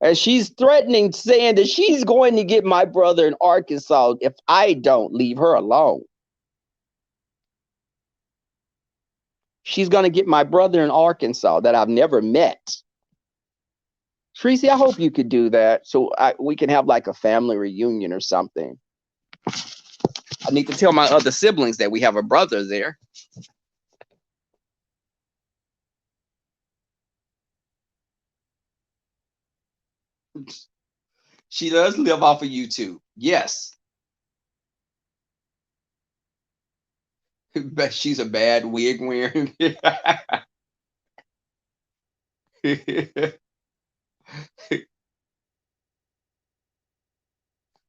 And she's threatening, saying that she's going to get my brother in Arkansas if I don't leave her alone. She's going to get my brother in Arkansas that I've never met. Tracy, I hope you could do that so we can have like a family reunion or something. I need to tell my other siblings that we have a brother there. She does live off of YouTube. Yes. But she's a bad wig wearing.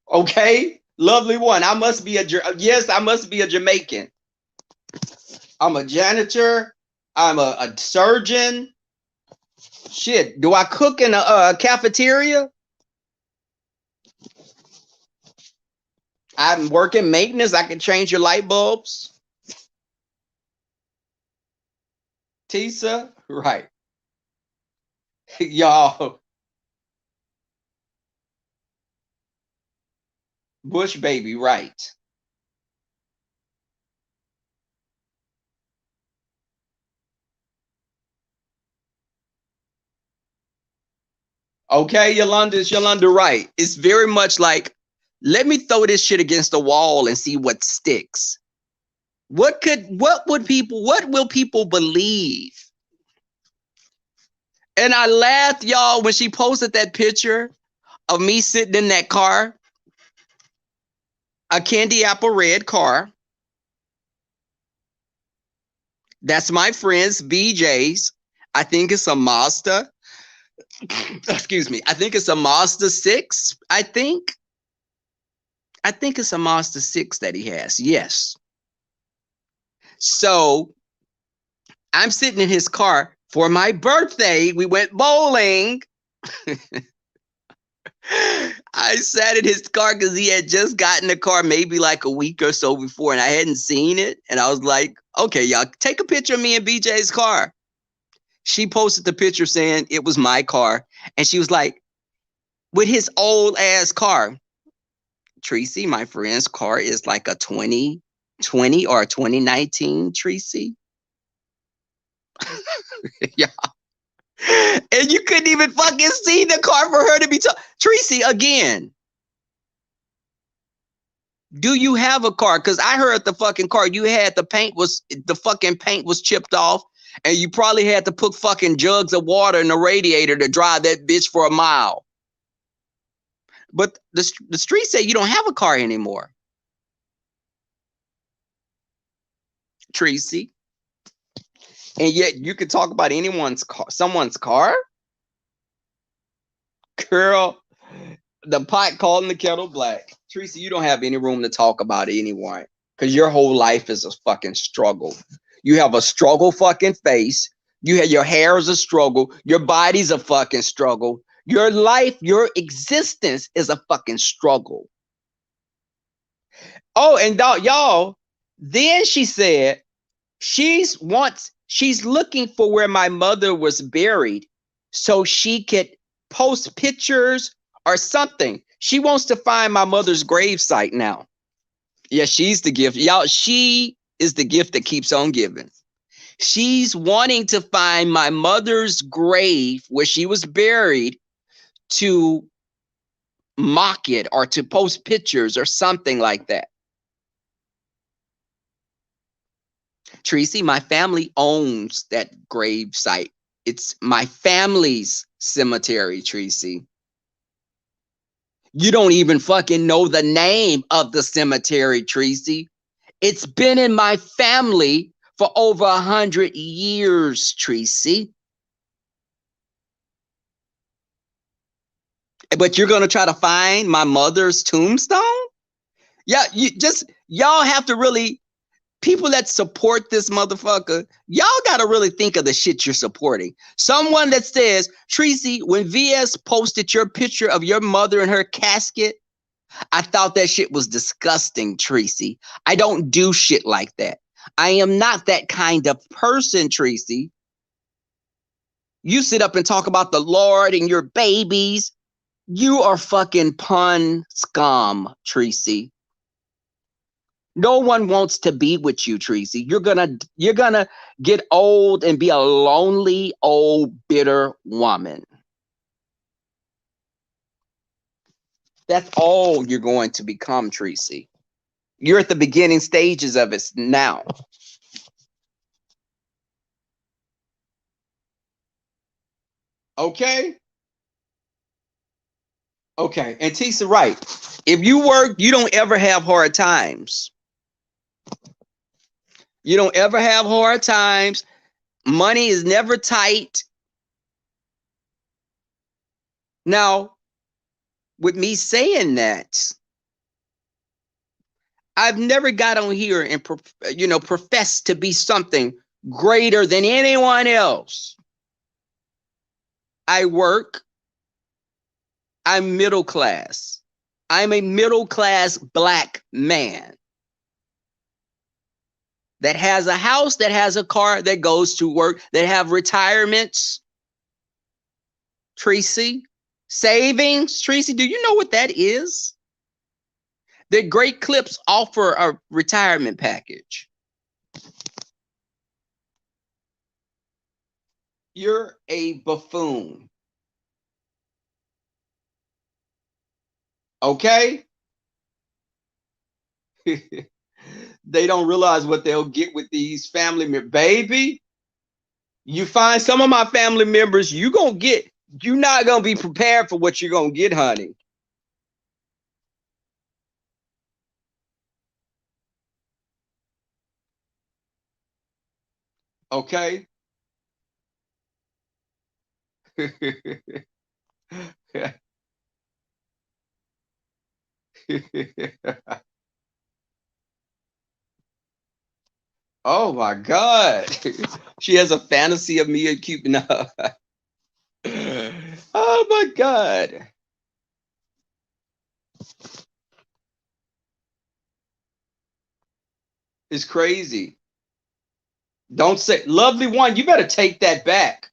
Okay, lovely one. I must be yes, I must be a Jamaican. I'm a janitor. I'm a surgeon. Shit, do I cook in a cafeteria? I'm working maintenance. I can change your light bulbs. Tisa, right. Y'all. Bush baby, right. Okay, Yolanda, right. It's very much like, let me throw this shit against the wall and see what sticks. What will people believe? And I laughed, y'all, when she posted that picture of me sitting in that car, a candy apple red car. That's my friend's BJ's. I think it's a Mazda. Excuse me. I think it's a Mazda 6. I think it's a Mazda 6 that he has. Yes. So I'm sitting in his car for my birthday. We went bowling. I sat in his car because he had just gotten the car maybe like a week or so before, and I hadn't seen it. And I was like, okay, y'all, take a picture of me in BJ's car. She posted the picture saying it was my car. And she was like, with his old ass car. Tracy, my friend's car is like a 2020 or a 2019 Tracy. Yeah. And you couldn't even fucking see the car for her to be Tracy, again. Do you have a car? Because I heard the fucking car you had, the fucking paint was chipped off, and you probably had to put fucking jugs of water in the radiator to drive that bitch for a mile. But the streets say you don't have a car anymore. Tracy. And yet you could talk about someone's car? Girl, the pot calling the kettle black. Tracy, you don't have any room to talk about anyone because your whole life is a fucking struggle. You have a struggle fucking face. Your hair is a struggle. Your body's a fucking struggle. Your life, your existence is a fucking struggle. Oh, and y'all, then she said she's looking for where my mother was buried so she could post pictures or something. She wants to find my mother's grave site now. Yeah, she's the gift. Y'all, she is the gift that keeps on giving. She's wanting to find my mother's grave where she was buried to mock it or to post pictures or something like that. Tracy, my family owns that grave site. It's my family's cemetery, Tracy. You don't even fucking know the name of the cemetery, Tracy. It's been in my family for over 100 years, Tracy. But you're going to try to find my mother's tombstone? Yeah, y'all have to really, People that support this motherfucker, y'all got to really think of the shit you're supporting. Someone that says, Tracy, when VS posted your picture of your mother in her casket, I thought that shit was disgusting, Tracy. I don't do shit like that. I am not that kind of person, Tracy. You sit up and talk about the Lord and your babies. You are fucking pun scum, Tracy. No one wants to be with you, Tracy. You're gonna get old and be a lonely, old, bitter woman. That's all you're going to become, Tracy. You're at the beginning stages of it now. Okay? Okay. And Tisa, right. If you work, you don't ever have hard times. You don't ever have hard times. Money is never tight. Now, with me saying that, I've never got on here and professed to be something greater than anyone else. I work. I'm middle class. I'm a middle class black man that has a house, that has a car, that goes to work, that have retirements. Tracy, savings. Tracy, do you know what that is? The Great Clips offer a retirement package. You're a buffoon. Okay? They don't realize what they'll get with these family members. Baby, you find some of my family members, you're not gonna be prepared for what you're gonna get, honey. Okay? Oh my God. She has a fantasy of me keeping up. Oh my God. It's crazy. Don't say, lovely one, you better take that back.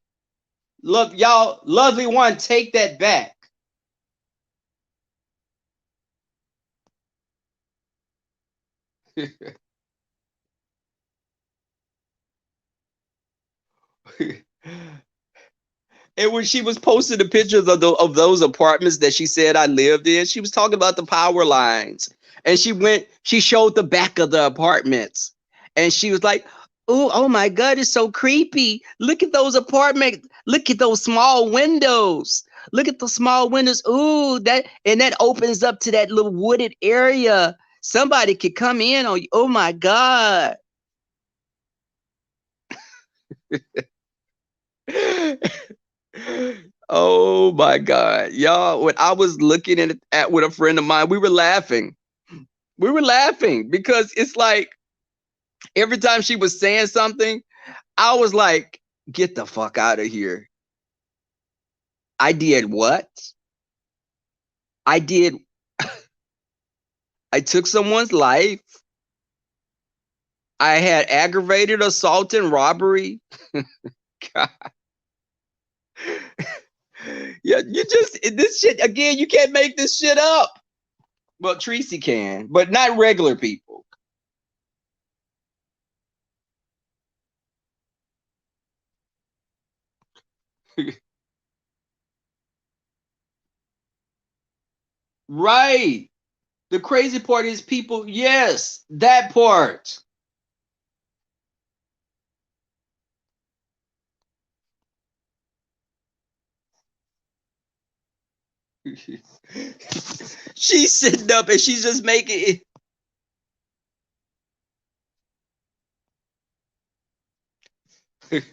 Love y'all, lovely one, take that back. And when she was posting the pictures of those apartments that she said I lived in, she was talking about the power lines. And she showed the back of the apartments. And she was like, oh my God, it's so creepy. Look at those apartments. Look at those small windows. Look at the small windows. Ooh, that opens up to that little wooded area. Somebody could come in on you. Oh my God. Oh my God. Y'all, when I was looking at with a friend of mine, we were laughing. We were laughing because it's like every time she was saying something, I was like, get the fuck out of here. I did what? I did, I took someone's life. I had aggravated assault and robbery. God. Yeah, this shit, again, you can't make this shit up. Well, Tracy can, but not regular people. Right. The crazy part is people, yes, that part. She's sitting up and she's just making it.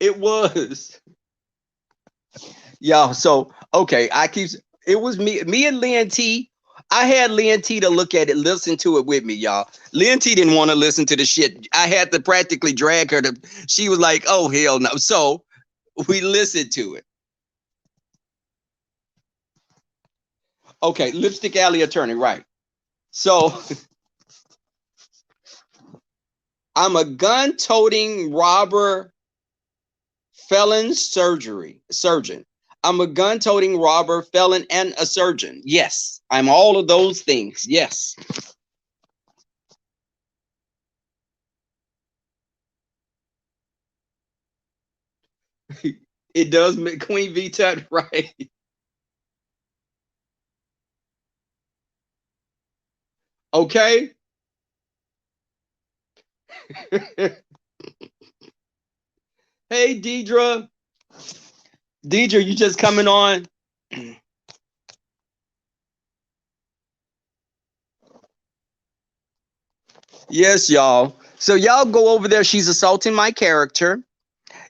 It was. Yeah, so Okay, it was me and Lynn T. I had Lynn T to look at it, listen to it with me, y'all. Lynn T didn't want to listen to the shit. I had to practically drag her to. She was like, "Oh hell no!" So we listened to it. Okay, Lipstick Alley Attorney, right? So I'm a gun-toting robber, surgeon. I'm a gun-toting robber, felon, and a surgeon. Yes, I'm all of those things. Yes. It does make Queen V Tut right. Okay. Hey, Deidre. Deidre, you just coming on? Yes, y'all. So y'all go over there. She's assaulting my character.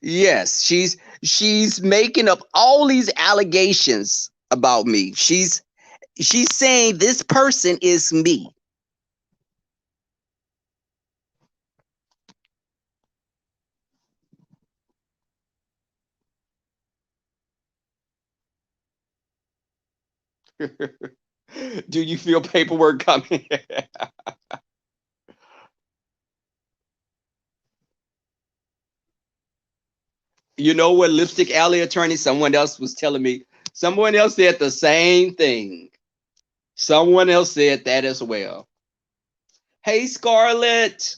Yes, she's making up all these allegations about me. She's saying this person is me. Do you feel paperwork coming? You know what, Lipstick Alley Attorney? Someone else was telling me. Someone else said the same thing. Someone else said that as well. Hey, Scarlett.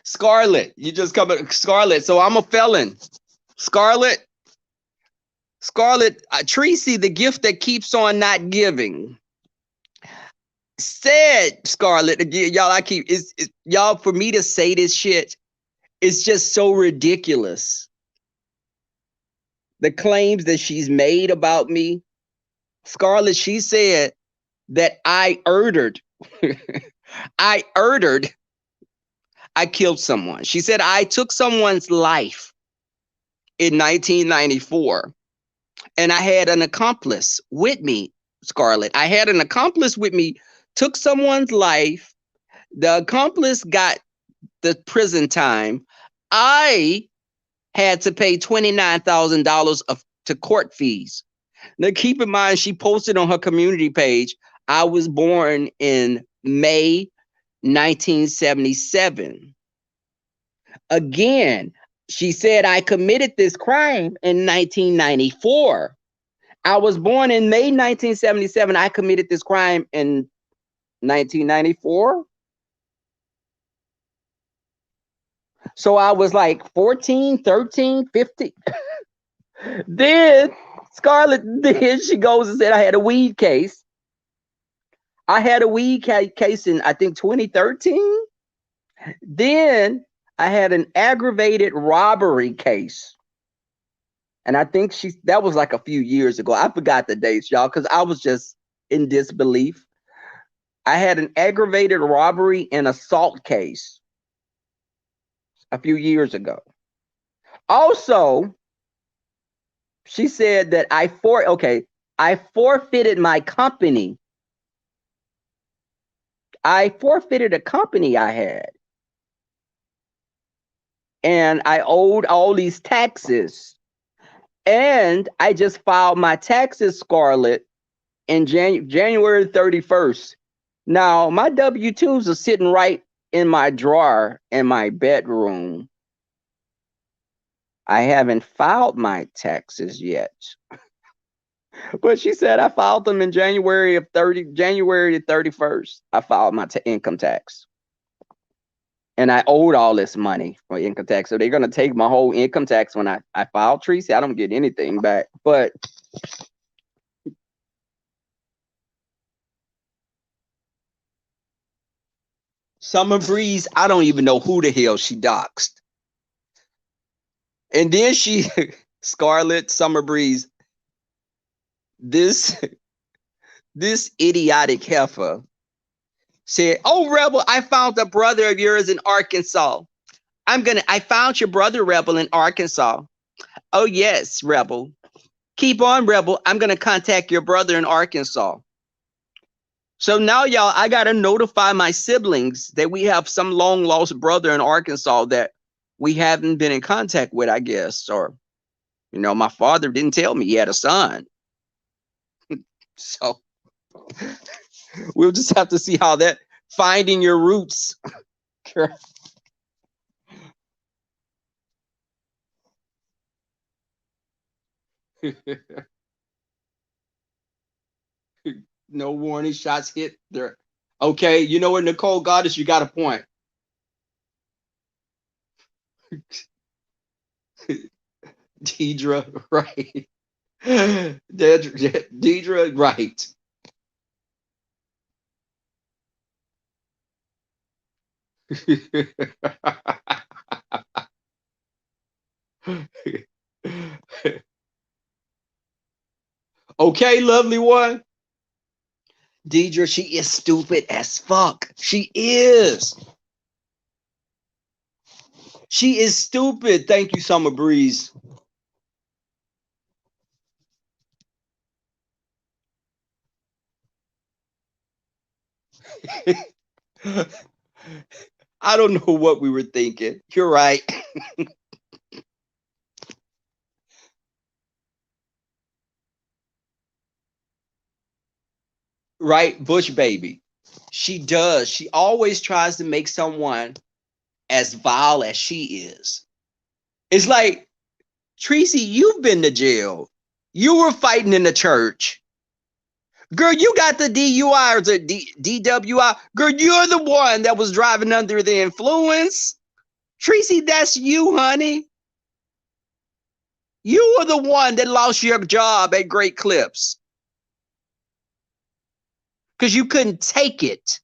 Scarlett, you just coming, Scarlett. So I'm a felon. Scarlett, Scarlett, Tracy, the gift that keeps on not giving. Said Scarlett again, y'all. Y'all, for me to say this shit, it's just so ridiculous. The claims that she's made about me, Scarlett. She said that I murdered. I murdered. I killed someone. She said I took someone's life in 1994, and I had an accomplice with me, Scarlett. I had an accomplice with me, took someone's life. The accomplice got the prison time. I had to pay $29,000 to court fees. Now, keep in mind, she posted on her community page, I was born in May 1977. Again, she said I committed this crime in 1994. I was born in May 1977. I committed this crime in 1994. So I was like 14, 13, 15. Then Scarlett, then she goes and said I had a weed case. I had a weed case in, I think, 2013. Then I had an aggravated robbery case. And I think that was like a few years ago. I forgot the dates, y'all, because I was just in disbelief. I had an aggravated robbery and assault case a few years ago. Also, she said that I forfeited my company. I forfeited a company I had. And I owed all these taxes. And I just filed my taxes, Scarlett, in January 31st. Now, my W-2s are sitting right in my drawer in my bedroom. I haven't filed my taxes yet. But she said I filed them in January 31st. I filed my income tax. And I owed all this money for income tax. So they're going to take my whole income tax when I file, Tracy. I don't get anything back. But Summer Breeze, I don't even know who the hell she doxed. And then Scarlett, Summer Breeze, this idiotic heifer said, "Oh, Rebel, I found a brother of yours in Arkansas. I found your brother, Rebel, in Arkansas. Oh, yes, Rebel. keep on, Rebel. I'm going to contact your brother in Arkansas. So now, y'all, I got to notify my siblings that we have some long lost brother in Arkansas that we haven't been in contact with, I guess. Or, my father didn't tell me he had a son. So we'll just have to see how that finding your roots. No warning, shots hit there. Okay, you know what, Nicole Goddess, you got a point. Deidre, right. Deidre, right. Okay, lovely one. Deidre, she is stupid as fuck. She is. She is stupid. Thank you, Summer Breeze. I don't know what we were thinking. You're right. Right, Bush baby. She does. She always tries to make someone as vile as she is. It's like, Tracy, you've been to jail. You were fighting in the church. Girl, you got the DUI or the DWI. Girl, you're the one that was driving under the influence. Tracy, that's you, honey. You were the one that lost your job at Great Clips because you couldn't take it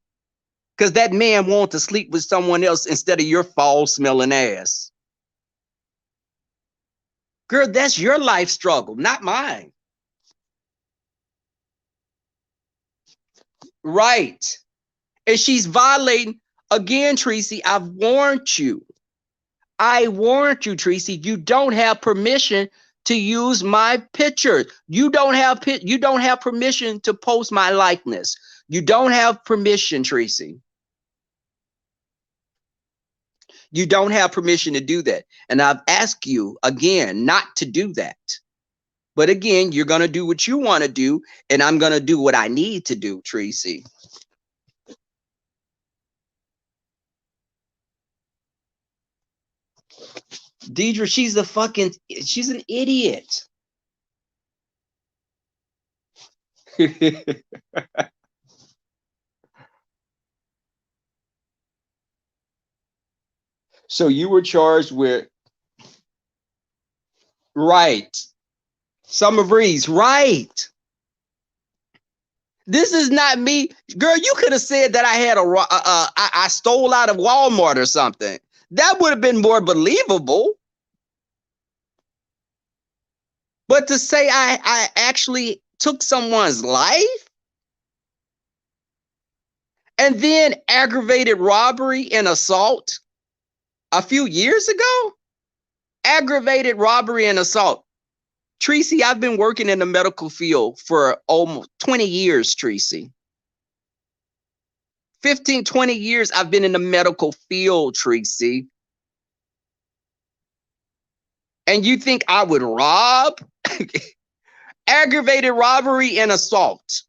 because that man wanted to sleep with someone else instead of your foul-smelling ass. Girl, that's your life struggle, not mine. Right. And she's violating, again, Tracy, I've warned you. I warned you, Tracy, you don't have permission to use my picture. You don't have permission to post my likeness. You don't have permission, Tracy. You don't have permission to do that. And I've asked you again not to do that. But again, you're going to do what you want to do, and I'm going to do what I need to do, Tracy. Deidre, she's an idiot. So you were charged with, right. Summer Breeze, right. This is not me. Girl, you could have said that I had I stole out of Walmart or something. That would have been more believable. But to say I actually took someone's life and then aggravated robbery and assault a few years ago, aggravated robbery and assault. Tracy, I've been working in the medical field for almost 20 years, Tracy. 15, 20 years I've been in the medical field, Tracy. And you think I would rob? Aggravated robbery and assault.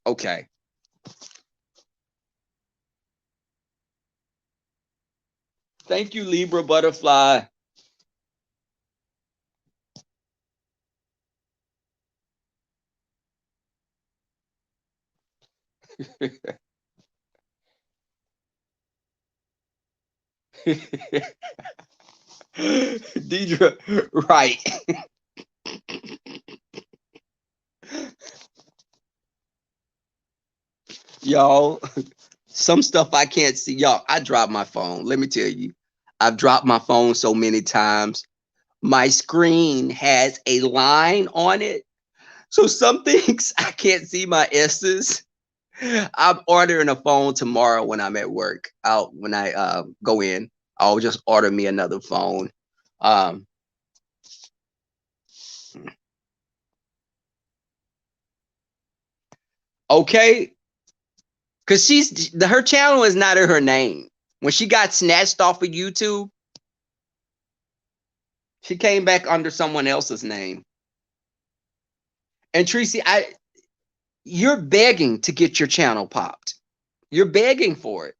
Okay. Thank you, Libra Butterfly. Deidre, right. Y'all, some stuff I can't see. Y'all, I dropped my phone. Let me tell you, I've dropped my phone so many times. My screen has a line on it. So some things I can't see my S's. I'm ordering a phone tomorrow when I'm at work. When I go in, I'll just order me another phone. Okay, because her channel is not in her name. When she got snatched off of YouTube, she came back under someone else's name. And Tracy, you're begging to get your channel popped. You're begging for it.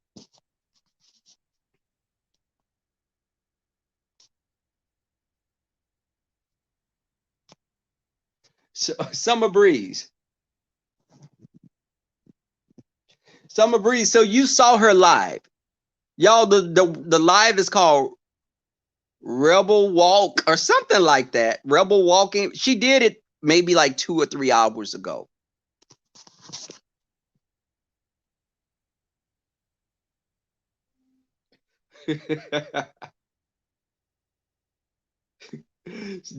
So, Summer Breeze. Summer Breeze. So you saw her live. Y'all, the live is called Rebel Walk or something like that. Rebel Walking. She did it maybe like 2 or 3 hours ago.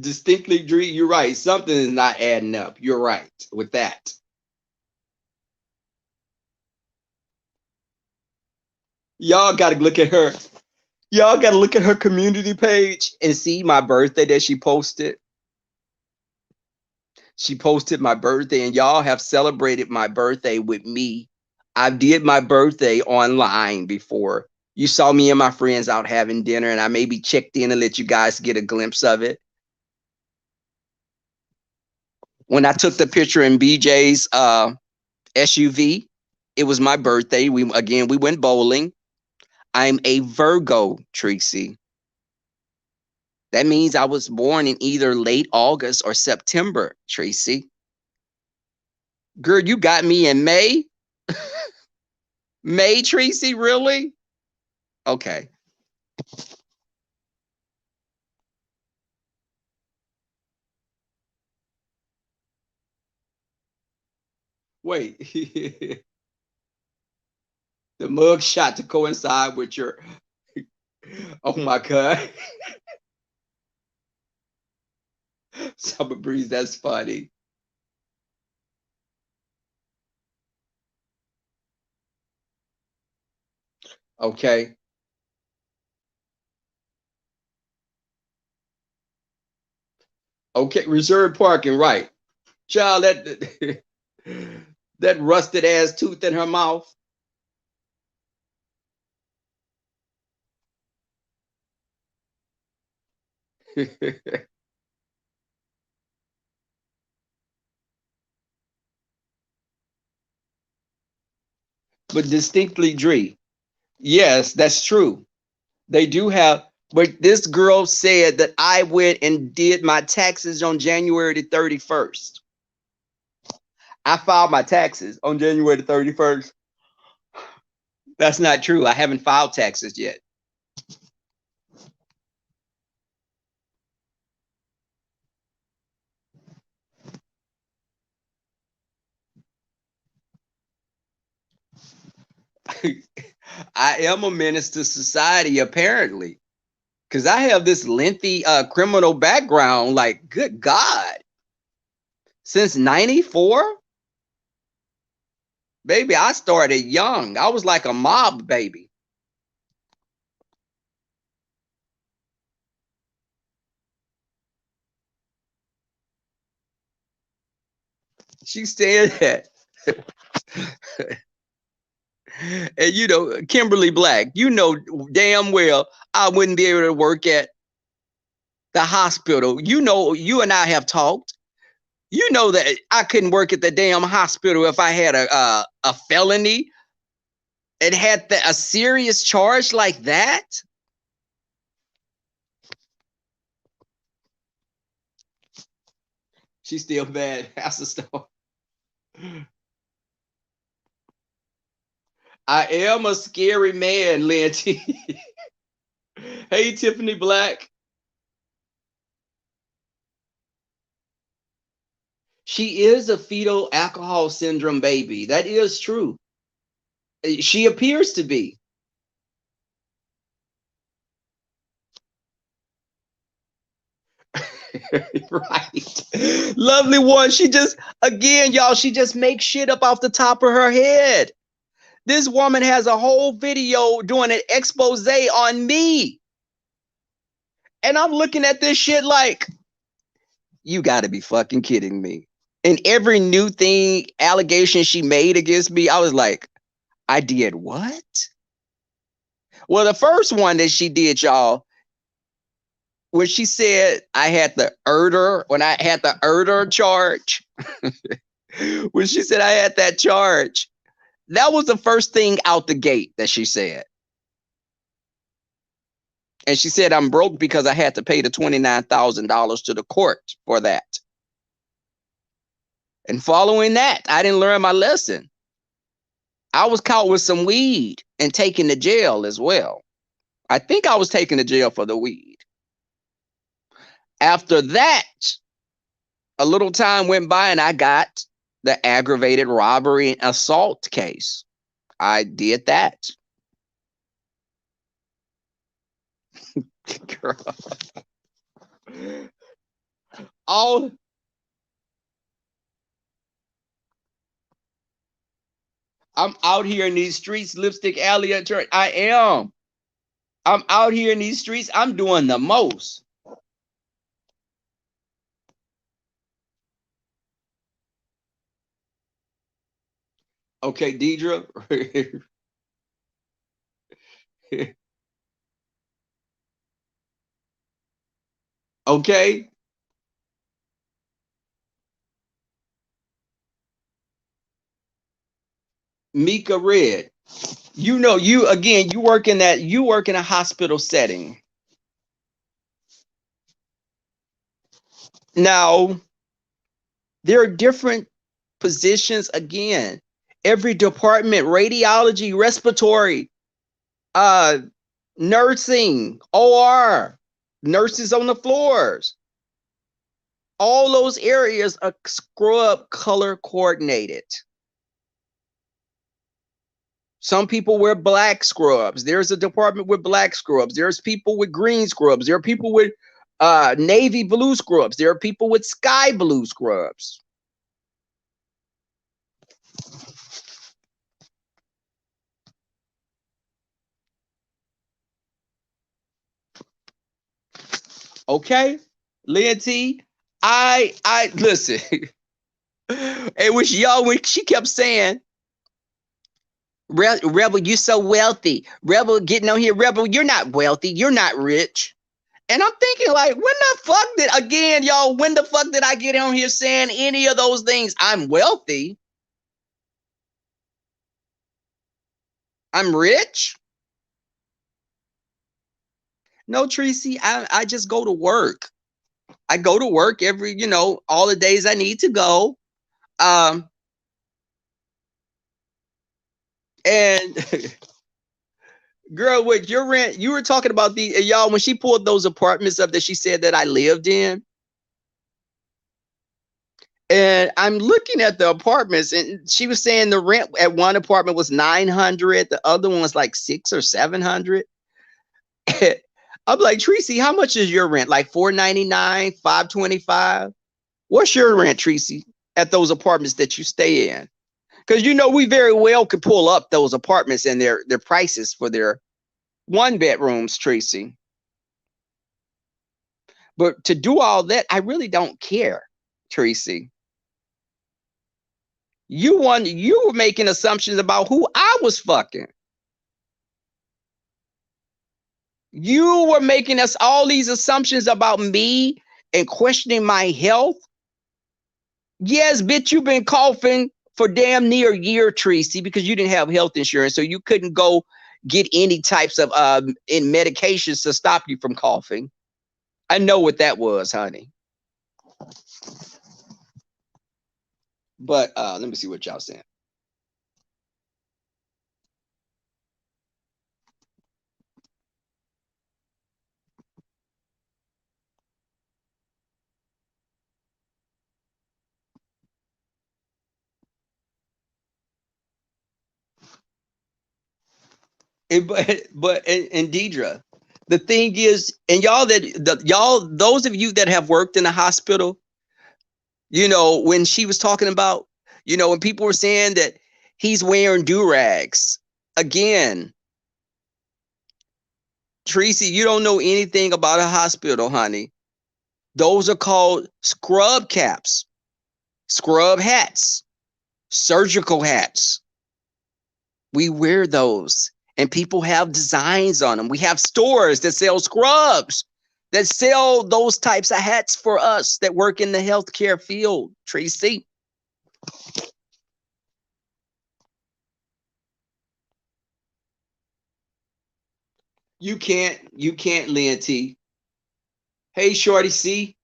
Distinctly, Dree, you're right. Something is not adding up. You're right with that. Y'all got to look at her. Y'all got to look at her community page and see my birthday that she posted. She posted my birthday, and y'all have celebrated my birthday with me. I did my birthday online before. You saw me and my friends out having dinner, and I maybe checked in and let you guys get a glimpse of it. When I took the picture in BJ's SUV, it was my birthday. We went bowling. I'm a Virgo, Tracy. That means I was born in either late August or September, Tracy. Girl, you got me in May? May, Tracy, really? Okay. Wait. The mug shot to coincide with your. Oh my God. Summer Breeze, that's funny. Okay. Okay. Reserve parking, right. Child, that that rusted ass tooth in her mouth. But distinctly Dree. Yes, that's true. They do have, but this girl said that I went and did my taxes on January the 31st. I filed my taxes on January the 31st. That's not true. I haven't filed taxes yet. I am a menace to society, apparently, because I have this lengthy criminal background. Like, good God, since '94, baby, I started young. I was like a mob baby. She said that. And you know, Kimberly Black, you know damn well I wouldn't be able to work at the hospital. You know, you and I have talked. You know that I couldn't work at the damn hospital if I had a felony. It had a serious charge like that. She's still bad. That's the story. I am a scary man, Lanty. Hey, Tiffany Black. She is a fetal alcohol syndrome baby. That is true. She appears to be. Right. Lovely one. She just, again, y'all, she just makes shit up off the top of her head. This woman has a whole video doing an expose on me. And I'm looking at this shit like, you got to be fucking kidding me. And every new thing, allegation she made against me, I was like, I did what? Well, the first one that she did, y'all, when she said I had the ERDR, when I had the ERDR charge, when she said I had that charge, that was the first thing out the gate that she said. And she said I'm broke because I had to pay the $29,000 to the court for that. And following that, I didn't learn my lesson. I was caught with some weed and taken to jail as well. I think I was taken to jail for the weed. After that, a little time went by and I got the aggravated robbery and assault case. I did that. Girl. All I'm out here in these streets, Lipstick Alley at church. I am. I'm out here in these streets. I'm doing the most. Okay, Deidre. Okay. Mika Red. You know, you again, you work in a hospital setting. Now, there are different positions again. Every department, radiology, respiratory, uh, nursing, OR, nurses on the floors. All those areas are scrub color coordinated. Some people wear black scrubs. There's a department with black scrubs. There's people with green scrubs. There are people with navy blue scrubs. There are people with sky blue scrubs. Okay, Lynn T, I listen. It was y'all when she kept saying, Rebel, you're so wealthy. Rebel getting on here, Rebel, you're not wealthy. You're not rich. And I'm thinking, like, when the fuck did, again, y'all, when the fuck did I get on here saying any of those things? I'm wealthy. I'm rich. No, Tracy, I just go to work. I go to work every, all the days I need to go. Um, and girl, with your rent, you were talking about y'all, when she pulled those apartments up that she said that I lived in. And I'm looking at the apartments, and she was saying the rent at one apartment was 900, the other one was like 600 or 700. I'm like, Tracy, how much is your rent? Like 499, 525? What's your rent, Tracy, at those apartments that you stay in? Because we very well could pull up those apartments and their prices for their one bedrooms, Tracy. But to do all that, I really don't care, Tracy. You were making assumptions about who I was fucking. You were making us all these assumptions about me and questioning my health. Yes, bitch, you've been coughing for damn near a year, Tracy, because you didn't have health insurance, so you couldn't go get any types of in medications to stop you from coughing. I know what that was, honey. But let me see what y'all saying. And Deidre, the thing is, and y'all, those of you that have worked in a hospital, when she was talking about, when people were saying that he's wearing do-rags, again, Tracy, you don't know anything about a hospital, honey. Those are called scrub caps. scrub hats, surgical hats. We wear those, and people have designs on them. We have stores that sell scrubs, that sell those types of hats for us that work in the healthcare field. Tracy, you can't, Lynn T. Hey, Shorty C.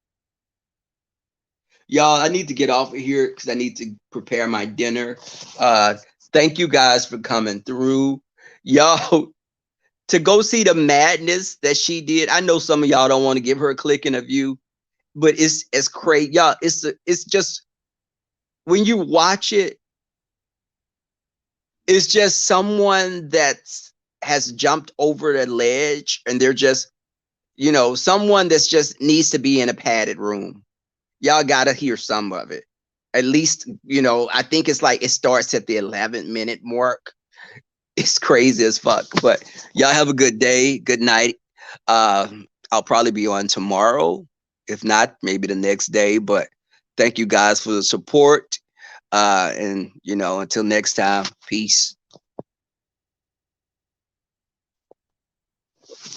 Y'all, I need to get off of here because I need to prepare my dinner. Uh, Thank you guys for coming through. Y'all, to go see the madness that she did. I know some of y'all don't want to give her a click and a view, but it's crazy. Y'all, it's just when you watch it, it's just someone that has jumped over the ledge and they're just, someone that's just needs to be in a padded room. Y'all gotta hear some of it. At least, I think it's like it starts at the 11-minute mark. It's crazy as fuck. But y'all have a good day, good night. Uh, I'll probably be on tomorrow. If not, maybe the next day. But thank you guys for the support. And until next time, peace.